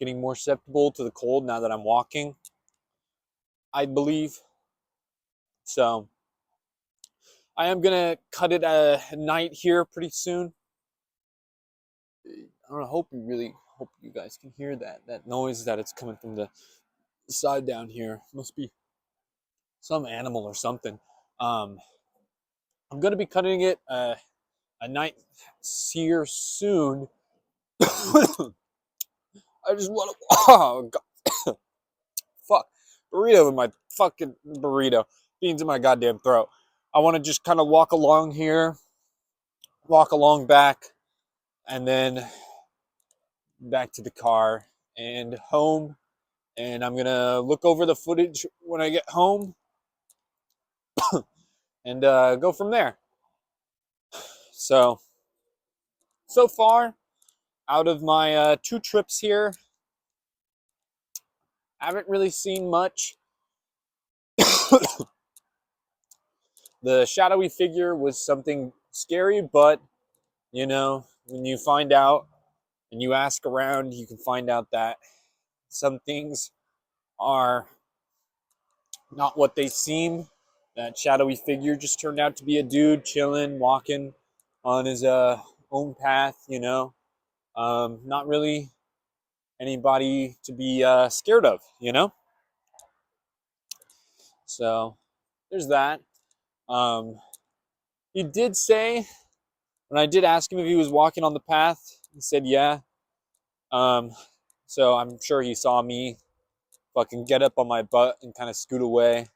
getting more susceptible to the cold now that I'm walking, I believe. So I am going to cut it a night here pretty soon. I don't know, hope you guys can hear that noise that it's coming from the side down here. Must be some animal or something. Um, I'm gonna be cutting it a night here soon. I just want to. Oh God, fuck burrito in my fucking burrito. Beans in my goddamn throat. I want to just kind of walk along here, walk along back, and then back to the car and home. And I'm gonna look over the footage when I get home and go from there. So far, out of my two trips here, I haven't really seen much. The shadowy figure was something scary, but You know, when you find out and you ask around, you can find out that some things are not what they seem. That shadowy figure just turned out to be a dude chilling, walking on his own path, you know. Not really anybody to be scared of, you know. So there's that. Um, he did say, when I did ask him if he was walking on the path, he said yeah. Um, so I'm sure he saw me fucking get up on my butt and kind of scoot away.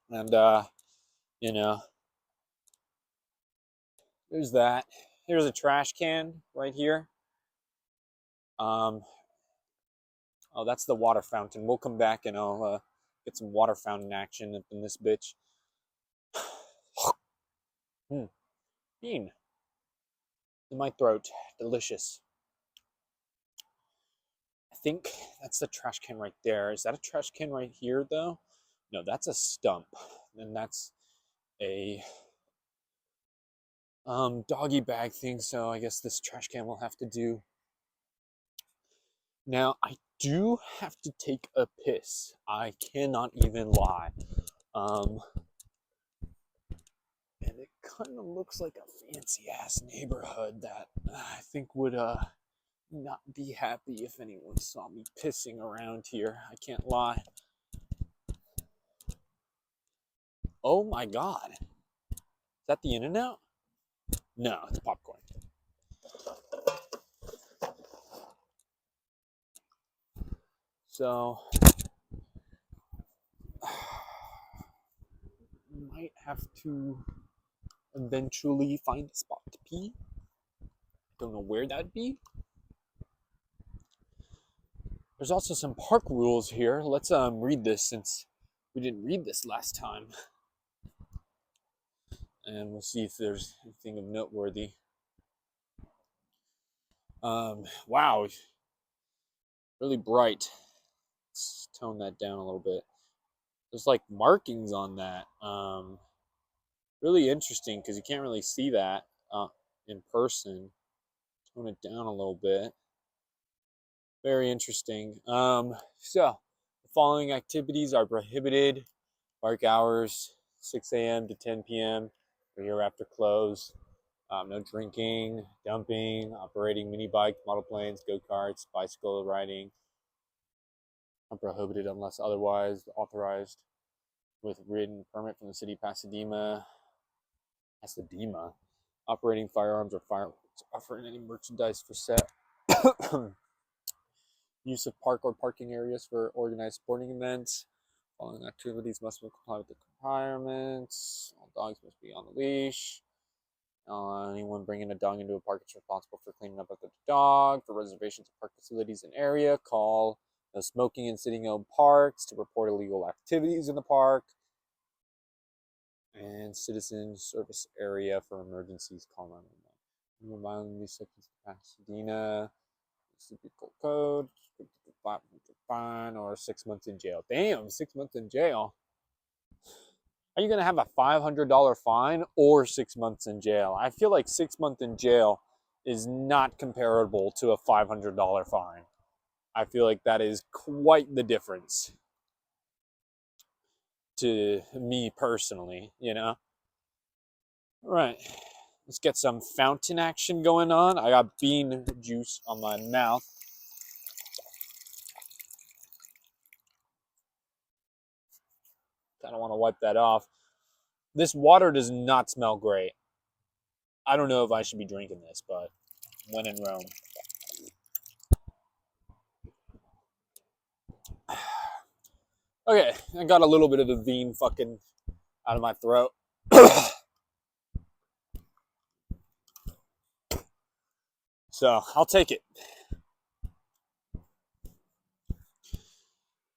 And, you know, there's that. Here's a trash can right here. Um, oh, that's the water fountain. We'll come back and I'll get some water fountain action up in this bitch. Bean in my throat. Delicious. I think that's the trash can right there. Is that a trash can right here, though? No, that's a stump. And that's a doggy bag thing, so I guess this trash can will have to do. Now, I do have to take a piss. I cannot even lie. Um, and it kind of looks like a fancy ass neighborhood that I think would not be happy if anyone saw me pissing around here. I can't lie. Oh my god. Is that the In-N-Out? No, it's popcorn. So, might have to eventually find a spot to pee. Don't know where that'd be. There's also some park rules here. Let's read this since we didn't read this last time. And we'll see if there's anything of noteworthy. Wow. Really bright. Let's tone that down a little bit. There's like markings on that. Really interesting because you can't really see that in person. Tone it down a little bit. Very interesting. So, the following activities are prohibited. Park hours, 6 a.m. to 10 p.m. or hereafter close. No drinking, dumping, operating mini bikes, model planes, go-karts, bicycle riding. Are prohibited unless otherwise authorized with written permit from the city of Pasadena. Pasadena. Operating firearms or fireworks, offering any merchandise for sale. Use of park or parking areas for organized sporting events. Following activities must comply with the requirements. All dogs must be on the leash. Anyone bringing a dog into a park is responsible for cleaning up after the dog. For reservations of park facilities and area, call no smoking in city-owned parks to report illegal activities in the park. And citizen service area for emergencies, call 911. Violent these sections of Pasadena. Typical code. Fine or 6 months in jail. Damn, 6 months in jail. Are you going to have a $500 fine or 6 months in jail? I feel like 6 months in jail is not comparable to a $500 fine. I feel like that is quite the difference to me personally, you know? All right, let's get some fountain action going on. I got bean juice on my mouth. Kind of want to wipe that off. This water does not smell great. I don't know if I should be drinking this, but when in Rome. Okay, I got a little bit of the bean fucking out of my throat. So I'll take it.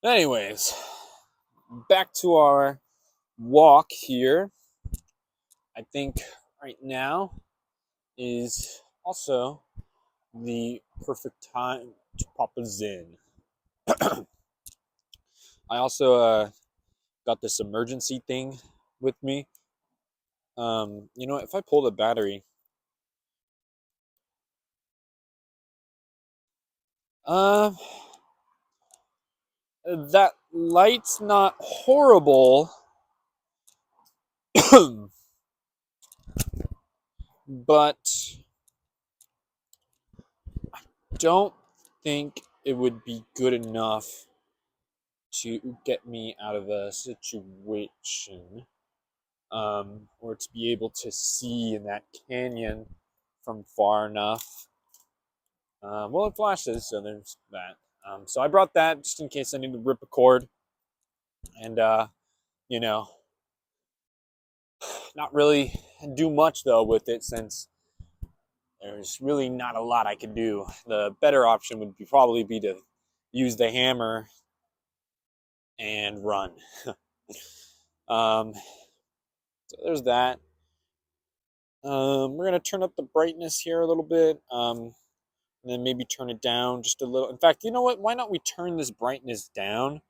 Anyways, back to our walk here. I think right now is also the perfect time to pop a Zen. I also got this emergency thing with me. You know, if I pull the battery, Um, that light's not horrible, but don't think it would be good enough to get me out of a situation, or to be able to see in that canyon from far enough. Well, it flashes, so there's that. So I brought that just in case I need to rip a cord, and you know, not really do much though with it since there's really not a lot I can do. The better option would probably be to use the hammer and run. um, so there's that. We're gonna turn up the brightness here a little bit, and then maybe turn it down just a little. In fact, you know what? Why not we turn this brightness down?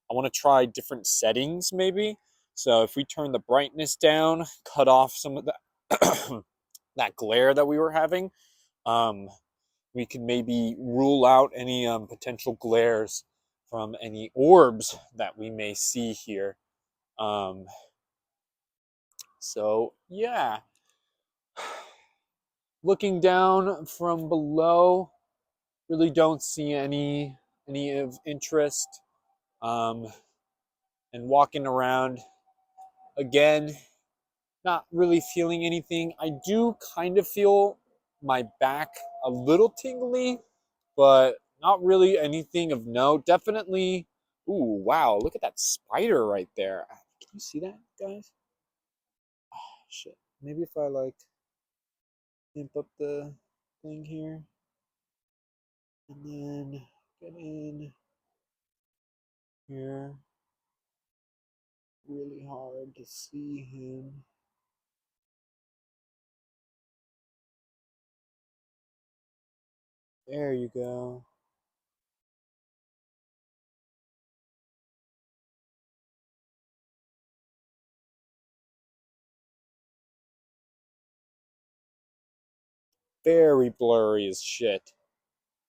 I want to try different settings, maybe. So if we turn the brightness down, cut off some of the that glare that we were having, um, we can maybe rule out any potential glares from any orbs that we may see here. Um, so yeah, looking down from below, really don't see any of interest. Um, and walking around again, not really feeling anything. I do kind of feel my back a little tingly, but not really anything of note. Definitely. Ooh, wow! Look at that spider right there. Can you see that, guys? Oh, shit. Maybe if I like imp up the thing here, and then get in here. Really hard to see him. There you go. Very blurry as shit.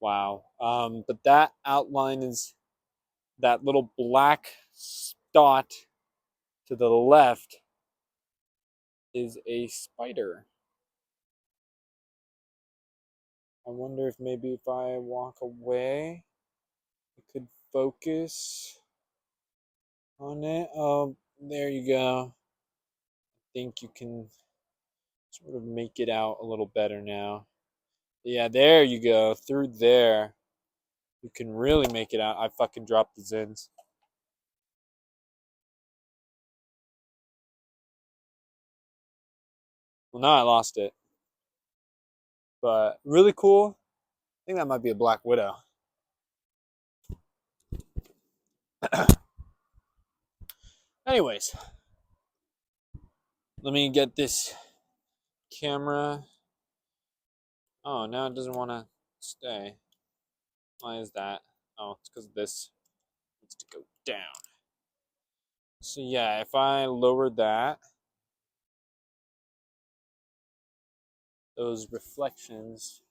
Wow. But that outline is that little black dot to the left is a spider. I wonder if maybe if I walk away, it could focus on it. Oh, there you go. I think you can sort of make it out a little better now. Yeah, there you go. Through there, you can really make it out. I fucking dropped the zins. Well, now I lost it. But really cool. I think that might be a Black Widow. Anyways, let me get this camera. Oh, now it doesn't want to stay. Why is that? Oh, it's because this needs to go down. So yeah, if I lower that, those reflections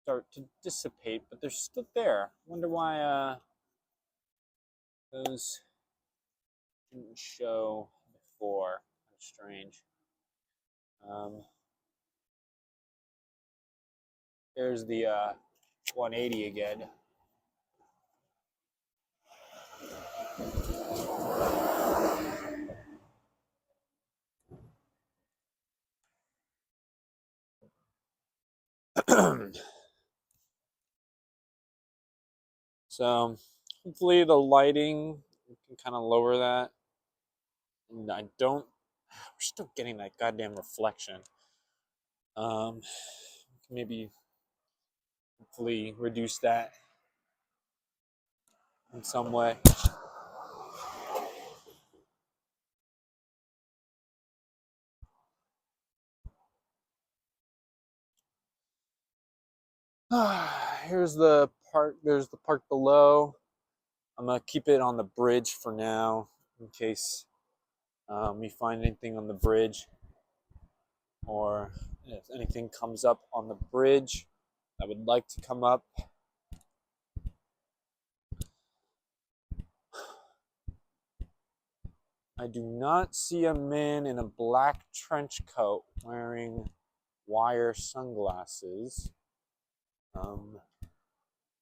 start to dissipate, but they're still there. Wonder why those didn't show before. Kind of strange. Um, There's the 180 again. So hopefully the lighting can kind of lower that. And I don't. We're still getting that goddamn reflection. Um, Maybe hopefully reduce that in some way. Here's the park. There's the park below. I'm gonna keep it on the bridge for now, in case we find anything on the bridge, or if anything comes up on the bridge that would like to come up. I do not see a man in a black trench coat wearing wire sunglasses. Um,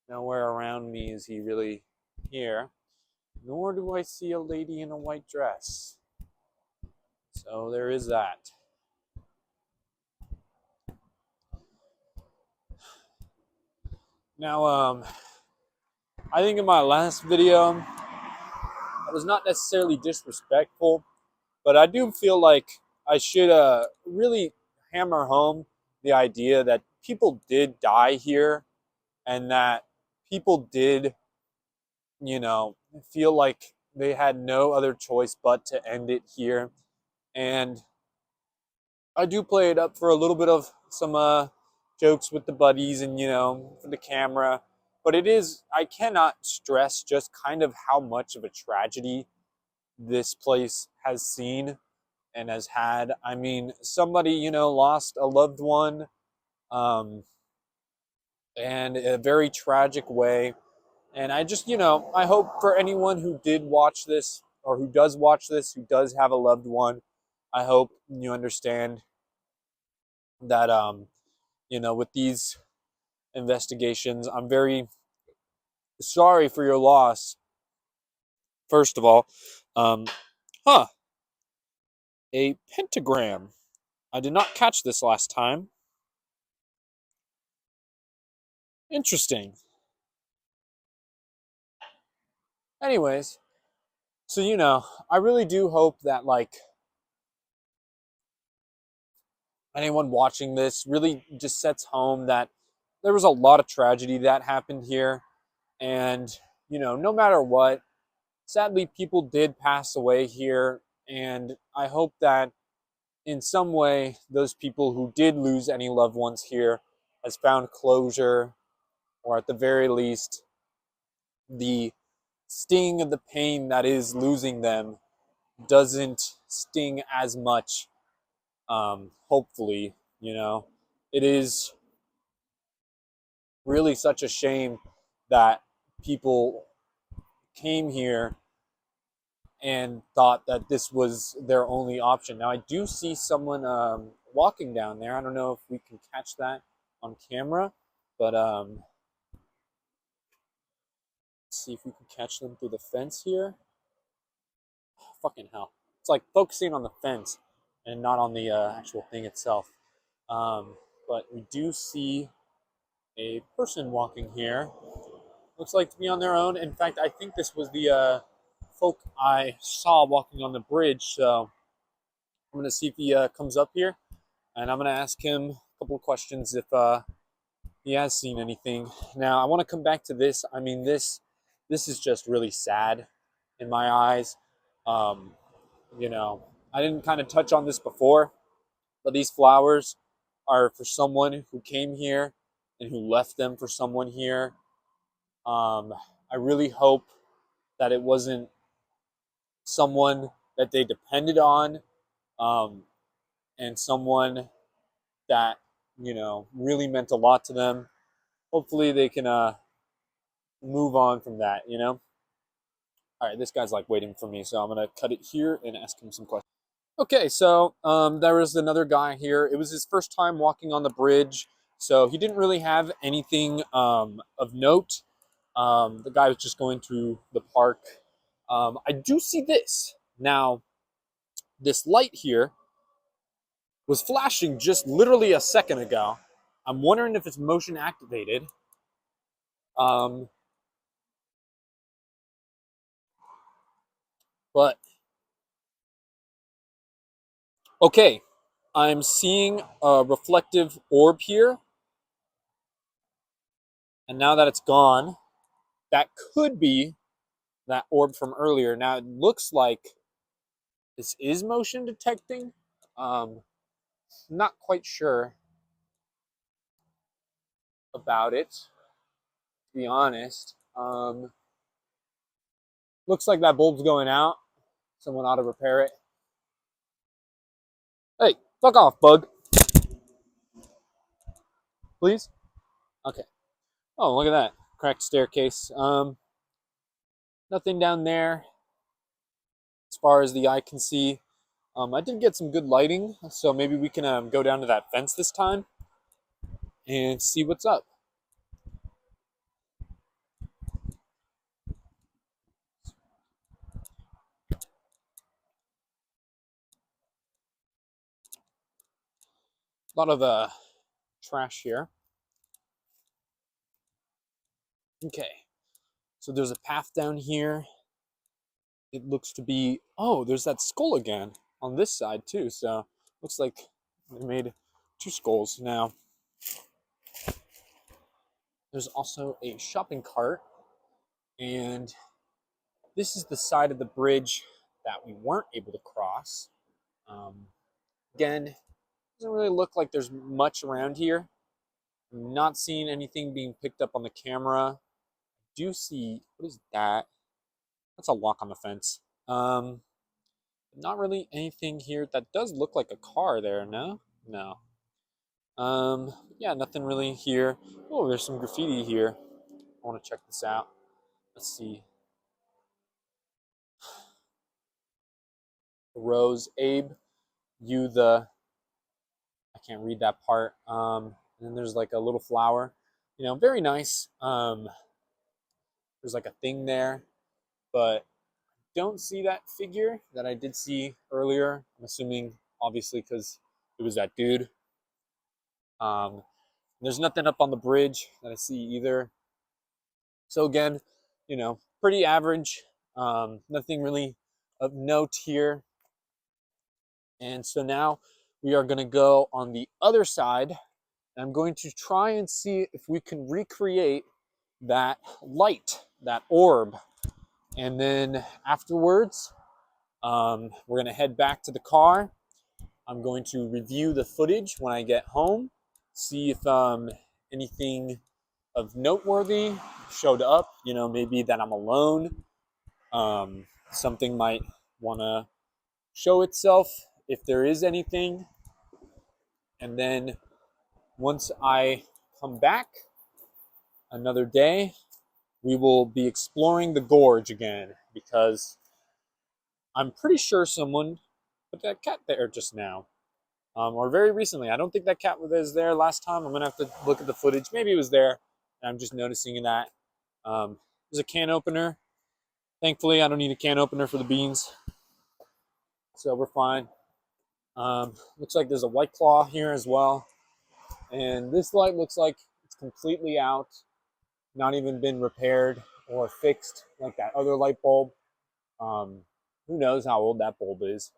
Nowhere around me is he really here, nor do I see a lady in a white dress. So there is that. Now, I think in my last video, I was not necessarily disrespectful, but I do feel like I should really hammer home the idea that people did die here and that people did, you know, feel like they had no other choice but to end it here. And I do play it up for a little bit of some jokes with the buddies and, for the camera. But it is, I cannot stress just kind of how much of a tragedy this place has seen and has had. I mean, somebody, lost a loved one, um, and in a very tragic way. And I just, I hope for anyone who did watch this or who does watch this, who does have a loved one, I hope you understand that, with these investigations, I'm very sorry for your loss, first of all. Um, huh, a pentagram. I did not catch this last time. Interesting. Anyways, so, I really do hope that, like, anyone watching this really just sets home that there was a lot of tragedy that happened here. And, no matter what, sadly, people did pass away here. And I hope that in some way, those people who did lose any loved ones here has found closure, or at the very least, the sting of the pain that is losing them doesn't sting as much. Hopefully, it is really such a shame that people came here and thought that this was their only option. Now, I do see someone walking down there. I don't know if we can catch that on camera, but let's see if we can catch them through the fence here. Oh, fucking hell. It's like focusing on the fence and not on the actual thing itself. But we do see a person walking here. Looks like to be on their own. In fact, I think this was the folk I saw walking on the bridge. So I'm gonna see if he comes up here, and I'm gonna ask him a couple of questions if he has seen anything. Now, I want to come back to this. I mean, this is just really sad in my eyes. Um, I didn't kind of touch on this before, but these flowers are for someone who came here and who left them for someone here. I really hope that it wasn't someone that they depended on, um, and someone that really meant a lot to them. Hopefully, they can move on from that. All right, this guy's like waiting for me, so I'm gonna cut it here and ask him some questions. Okay, so there was another guy here. It was his first time walking on the bridge, so he didn't really have anything of note. The guy was just going through the park. I do see this. Now, this light here was flashing just literally a second ago. I'm wondering if it's motion activated. Um, but, okay, I'm seeing a reflective orb here. And now that it's gone, that could be that orb from earlier. Now, it looks like this is motion detecting. Um, Not quite sure about it, to be honest. Looks like that bulb's going out. Someone ought to repair it. Hey, fuck off, bug. Please? Okay. Oh, look at that. Cracked staircase. Nothing down there. as far as the eye can see. I did get some good lighting, so maybe we can go down to that fence this time and see what's up. A lot of trash here. Okay, so there's a path down here. It looks to be, oh, there's that skull again on this side too. So looks like they made two skulls. Now, there's also a shopping cart, and this is the side of the bridge that we weren't able to cross. Um, Again, doesn't really look like there's much around here. I'm not seeing anything being picked up on the camera. Do see, what is that? That's a lock on the fence. Not really anything here. That does look like a car there, no? No. Yeah, nothing really here. Oh, there's some graffiti here. I want to check this out. Let's see. Rose, Abe, you the, I can't read that part. And then there's like a little flower, very nice. There's like a thing there, but don't see that figure that I did see earlier. I'm assuming, obviously, because it was that dude. There's nothing up on the bridge that I see either. So again, pretty average. Nothing really of note here. And so now we are going to go on the other side. And I'm going to try and see if we can recreate that light, that orb. And then afterwards, we're going to head back to the car. I'm going to review the footage when I get home, see if anything of noteworthy showed up, maybe that I'm alone. Something might want to show itself if there is anything. And then once I come back another day, we will be exploring the gorge again, because I'm pretty sure someone put that cat there just now. Or very recently. I don't think that cat was there last time. I'm going to have to look at the footage. Maybe it was there, and I'm just noticing that. There's a can opener. Thankfully, I don't need a can opener for the beans, so we're fine. Looks like there's a White Claw here as well. And this light looks like it's completely out, not even been repaired or fixed like that other light bulb. Who knows how old that bulb is.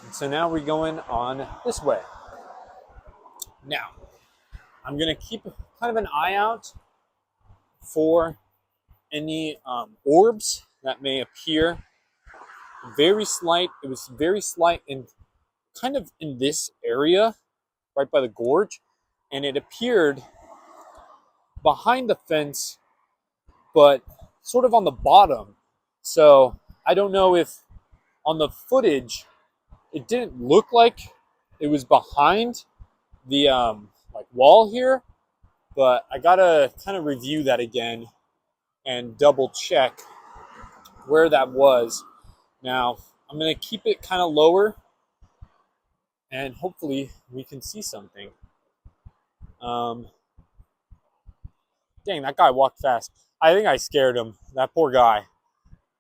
And so now we're going on this way. Now, I'm going to keep kind of an eye out for any orbs that may appear. Very slight. It was very slight and kind of in this area, right by the gorge. And it appeared behind the fence, but sort of on the bottom. So I don't know if on the footage it didn't look like it was behind the like wall here, but I gotta kind of review that again and double check where that was. Now I'm gonna keep it kind of lower, and hopefully we can see something. Dang, that guy walked fast. I think I scared him. That poor guy.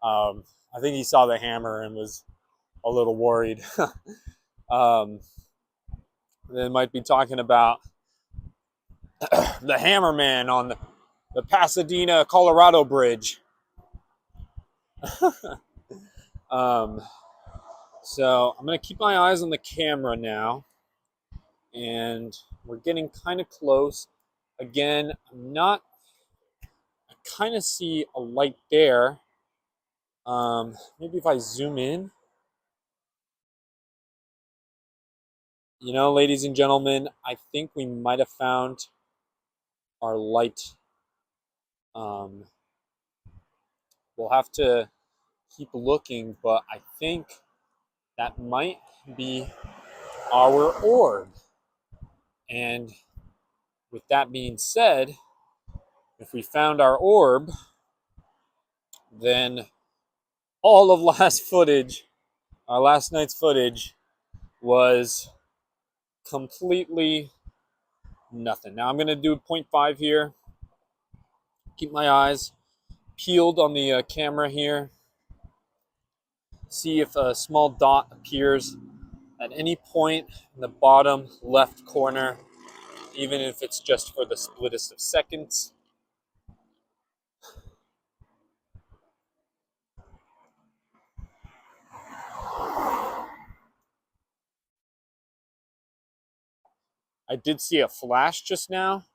I think he saw the hammer and was a little worried. They might be talking about the hammerman on the Pasadena Colorado bridge. um, so I'm going to keep my eyes on the camera now. And we're getting kind of close. Again, I kind of see a light there. Maybe if I zoom in. Ladies and gentlemen, I think we might have found our light. We'll have to keep looking, but I think that might be our orb. And with that being said, if we found our orb, then all of last night's footage was completely nothing. Now I'm going to do a 0.5 here. Keep my eyes peeled on the camera here. See if a small dot appears at any point in the bottom left corner, even if it's just for the splittest of seconds. I did see a flash just now.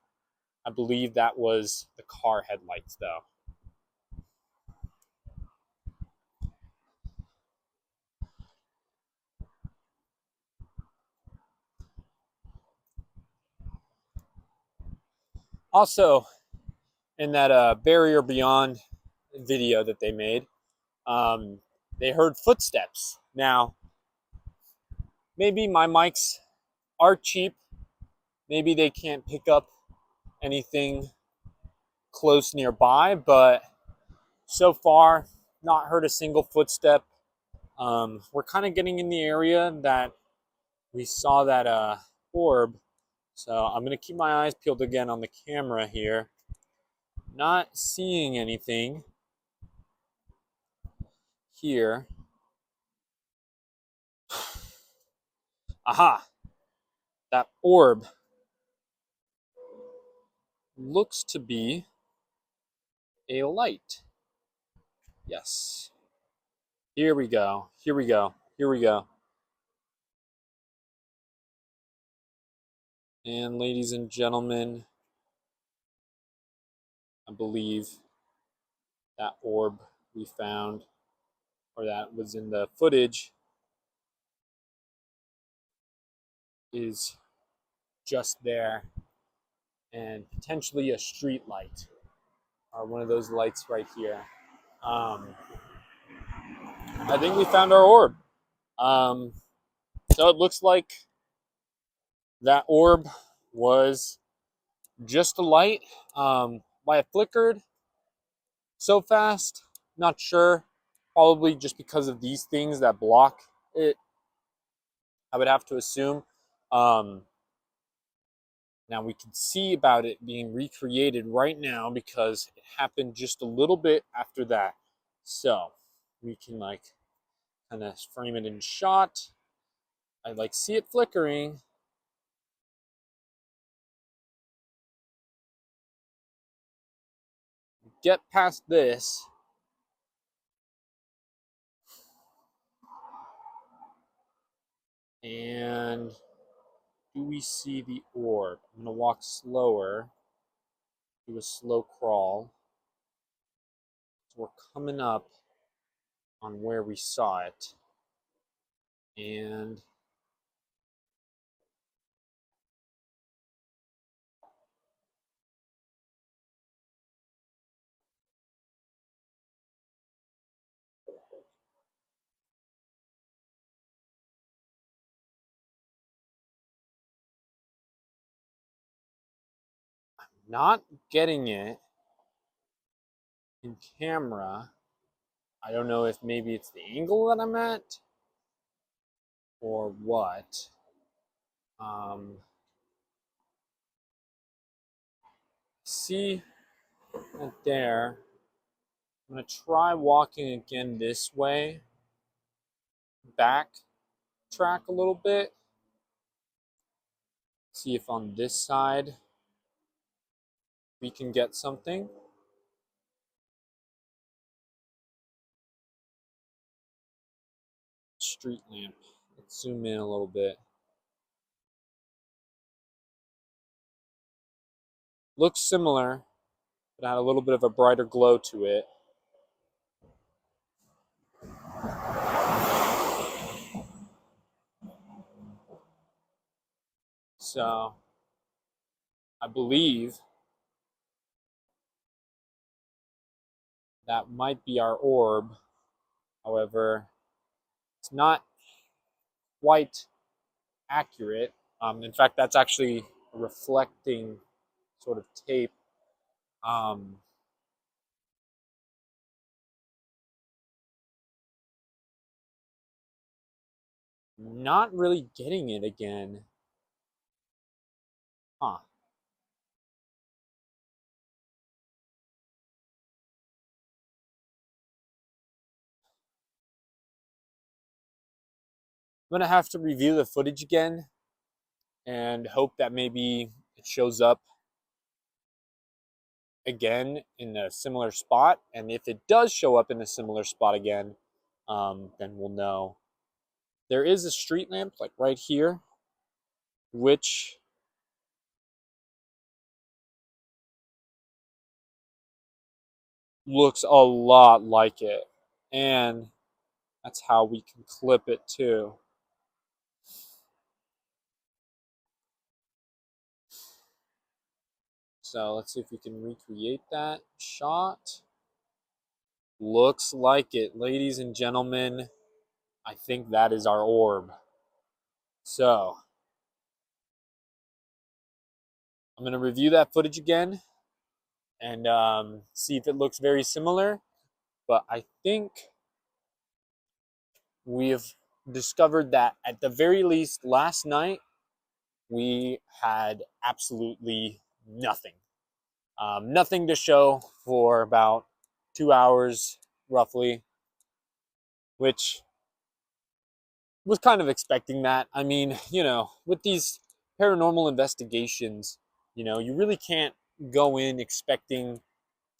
I believe that was the car headlights, though. Also, in that Barrier Beyond video that they made, um, they heard footsteps. Now, maybe my mics are cheap. Maybe they can't pick up anything close nearby, but so far, not heard a single footstep. We're kind of getting in the area that we saw that orb. So I'm going to keep my eyes peeled again on the camera here. Not seeing anything here. Aha! That orb looks to be a light. Yes. Here we go. Here we go. Here we go. And ladies and gentlemen, I believe that orb we found, or that was in the footage, is just there, and potentially a street light, or one of those lights right here. I think we found our orb. So it looks like that orb was just a light. Why it flickered so fast, not sure. Probably just because of these things that block it, I would have to assume. Now we can see about it being recreated right now because it happened just a little bit after that. So we can kind of frame it in shot. I see it flickering. Get past this. And do we see the orb? I'm going to walk slower. Do a slow crawl. So we're coming up on where we saw it. And not getting it in camera. I don't know if maybe it's the angle that I'm at or what. See right there. I'm going to try walking again this way. Back track a little bit. See if on this side we can get something. Street lamp. Let's zoom in a little bit. Looks similar, but had a little bit of a brighter glow to it. So I believe that might be our orb. However, it's not quite accurate. In fact, that's actually a reflecting sort of tape. Not really getting it again. Huh. I'm gonna have to review the footage again and hope that maybe it shows up again in a similar spot. And if it does show up in a similar spot again, then we'll know. There is a street lamp like right here, which looks a lot like it. And that's how we can clip it too. So let's see if we can recreate that shot. Looks like it, ladies and gentlemen. I think that is our orb. So I'm going to review that footage again and see if it looks very similar. But I think we have discovered that at the very least last night we had absolutely nothing. Nothing to show for about 2 hours roughly, which was kind of expecting that. I mean, with these paranormal investigations, you really can't go in expecting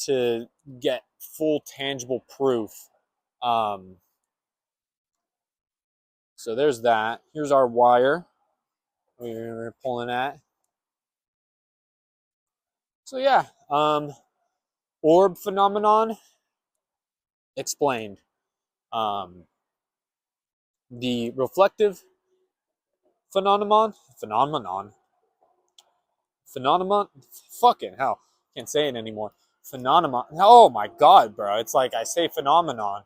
to get full tangible proof. Um, so there's that. Here's our wire we're pulling at. So yeah, orb phenomenon explained. Um, the reflective phenomenon, fucking hell, can't say it anymore. Phenomenon. Oh my god, bro, it's like I say phenomenon.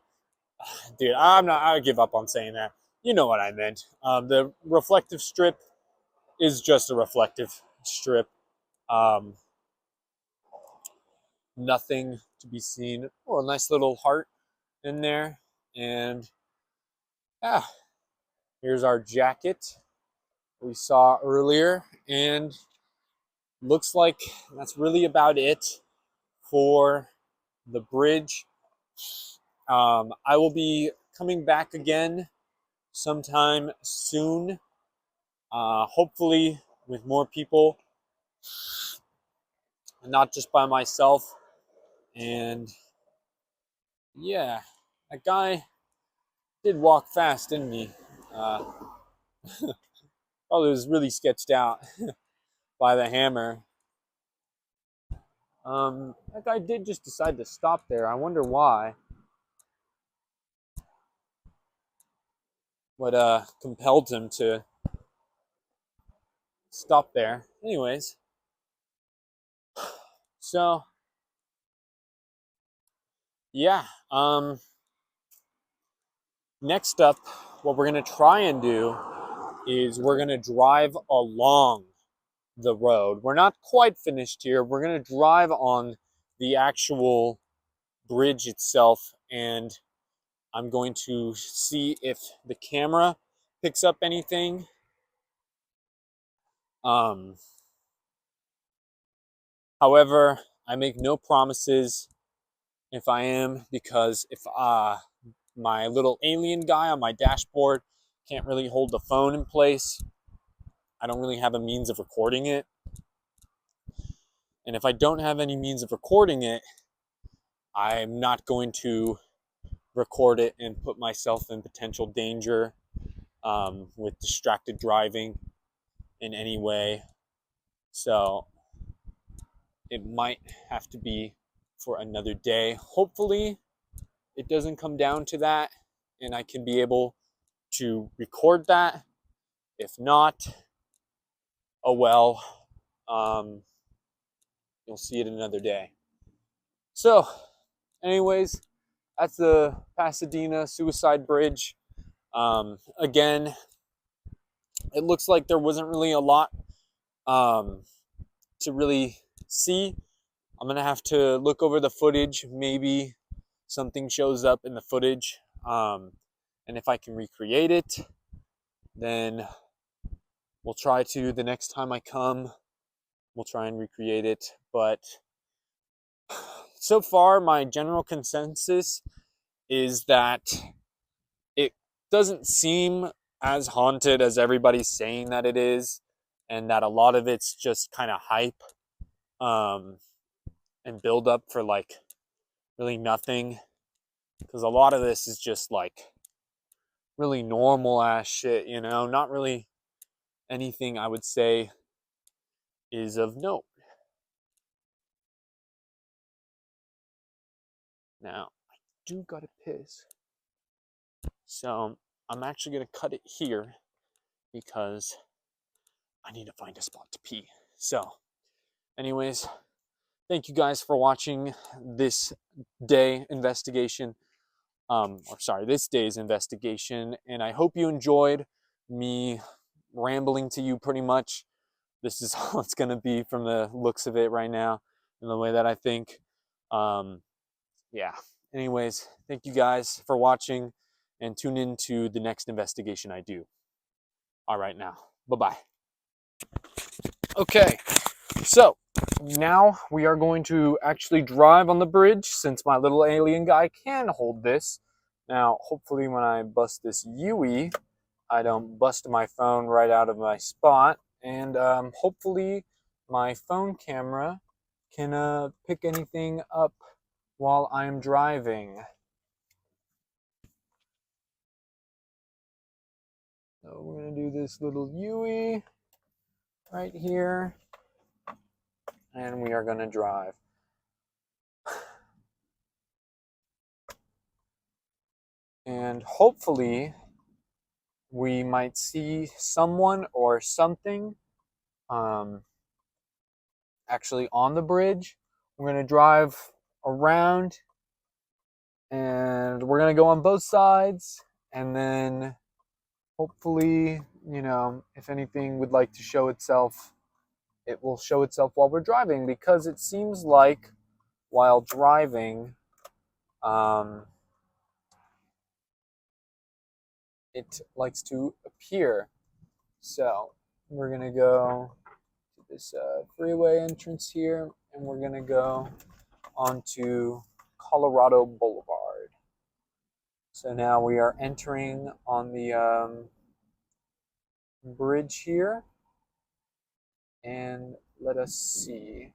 Dude, I give up on saying that. You know what I meant. The reflective strip is just a reflective strip. Um, Nothing to be seen. Oh, a nice little heart in there. And ah, here's our jacket we saw earlier. And looks like that's really about it for the bridge. I will be coming back again sometime soon, hopefully with more people, not just by myself. And yeah, that guy did walk fast, didn't he? Uh, Probably was really sketched out by the hammer. That guy did just decide to stop there. I wonder why. What compelled him to stop there? Anyways, so yeah. Next up, what we're gonna try and do is we're gonna drive along the road. We're not quite finished here. We're gonna drive on the actual bridge itself, and I'm going to see if the camera picks up anything. Um, However, I make no promises if I am, because if my little alien guy on my dashboard can't really hold the phone in place, I don't really have a means of recording it. And if I don't have any means of recording it, I'm not going to record it and put myself in potential danger with distracted driving in any way. So it might have to be for another day. Hopefully, it doesn't come down to that and I can be able to record that. If not, oh well, um, you'll see it another day. So, anyways, that's the Pasadena Suicide Bridge. Again, it looks like there wasn't really a lot um, to really see. I'm gonna have to look over the footage. Maybe something shows up in the footage, and if I can recreate it, then we'll try to, the next time I come, we'll try and recreate it. But so far, my general consensus is that it doesn't seem as haunted as everybody's saying that it is, and that a lot of it's just kind of hype, um, and build up for like really nothing. Because a lot of this is just like really normal ass shit, you know, not really anything I would say is of note. Now, I do gotta piss. So I'm actually gonna cut it here because I need to find a spot to pee. So, anyways, thank you guys for watching this day investigation. Or sorry, this day's investigation, and I hope you enjoyed me rambling to you pretty much. This is all it's gonna be from the looks of it right now and the way that I think. Yeah. Anyways, thank you guys for watching, and tune in to the next investigation I do. All right, now, bye-bye. Okay, so now we are going to actually drive on the bridge since my little alien guy can hold this. Now, hopefully when I bust this Yui, I don't bust my phone right out of my spot, and hopefully my phone camera can pick anything up while I'm driving. So we're going to do this little Yui right here, and we are going to drive. And hopefully we might see someone or something actually on the bridge. We're going to drive around, and we're going to go on both sides, and then hopefully, you know, if anything would like to show itself, it will show itself while we're driving, because it seems like while driving, it likes to appear. So we're gonna go to this freeway entrance here, and we're gonna go onto Colorado Boulevard. So now we are entering on the bridge here, and let us see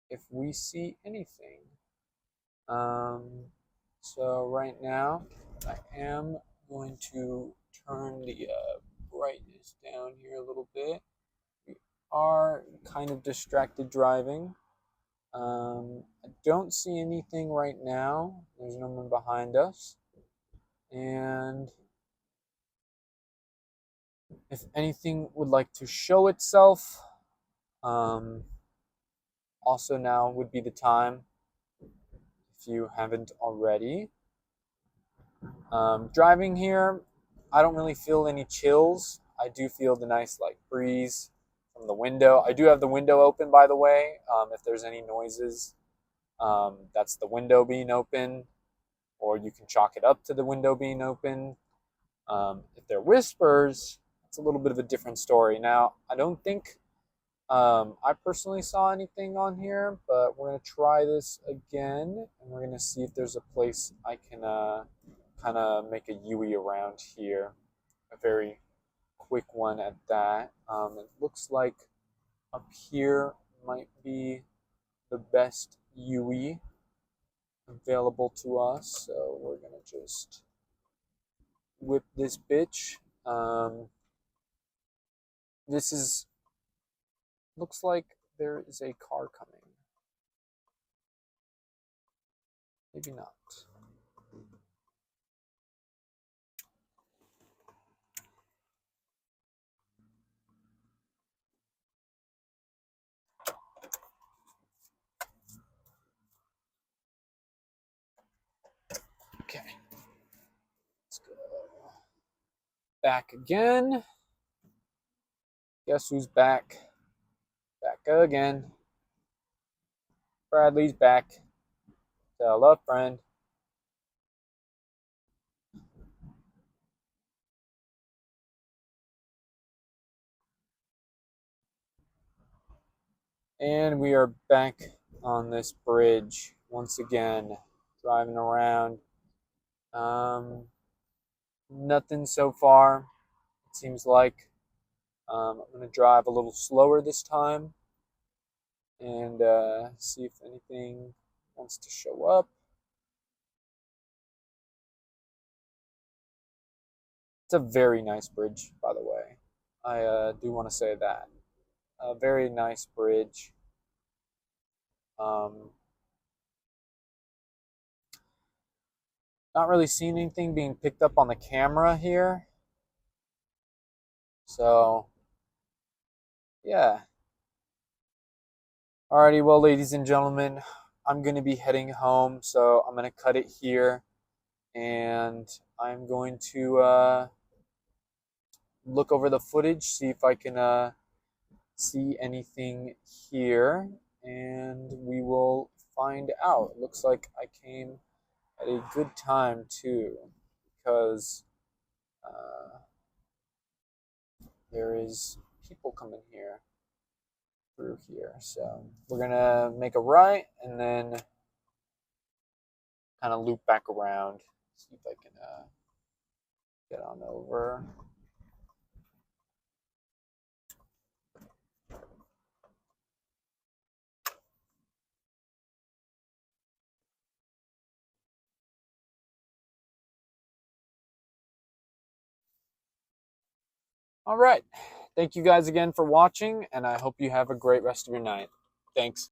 if we see anything. So right now I am going to turn the brightness down here a little bit. We are kind of distracted driving. I don't see anything right now. There's no one behind us. And if anything would like to show itself, also now would be the time, if you haven't already. Driving here, I don't really feel any chills. I do feel the nice like breeze from the window. I do have the window open, by the way. If there's any noises, that's the window being open, or you can chalk it up to the window being open. If they're whispers, it's a little bit of a different story. Now, I don't think I personally saw anything on here, but we're going to try this again, and we're going to see if there's a place I can kind of make a Yui around here. A very quick one at that. It looks like up here might be the best Yui available to us, so we're going to just whip this bitch. This is, looks like there is a car coming. Maybe not. Okay. Let's go back again. Guess who's back? Back again. Bradley's back. Tell a friend. And we are back on this bridge once again, driving around. Nothing so far, it seems like. I'm going to drive a little slower this time and see if anything wants to show up. It's a very nice bridge, by the way. I do want to say that. A very nice bridge. Um, Not really seeing anything being picked up on the camera here. So, yeah. Alrighty, well, ladies and gentlemen, I'm going to be heading home, so I'm going to cut it here. And I'm going to look over the footage, see if I can see anything here, and we will find out. It looks like I came at a good time, too, because there is people coming here through here. So we're gonna make a right and then kind of loop back around. See if I can get on over. All right. Thank you guys again for watching, and I hope you have a great rest of your night. Thanks.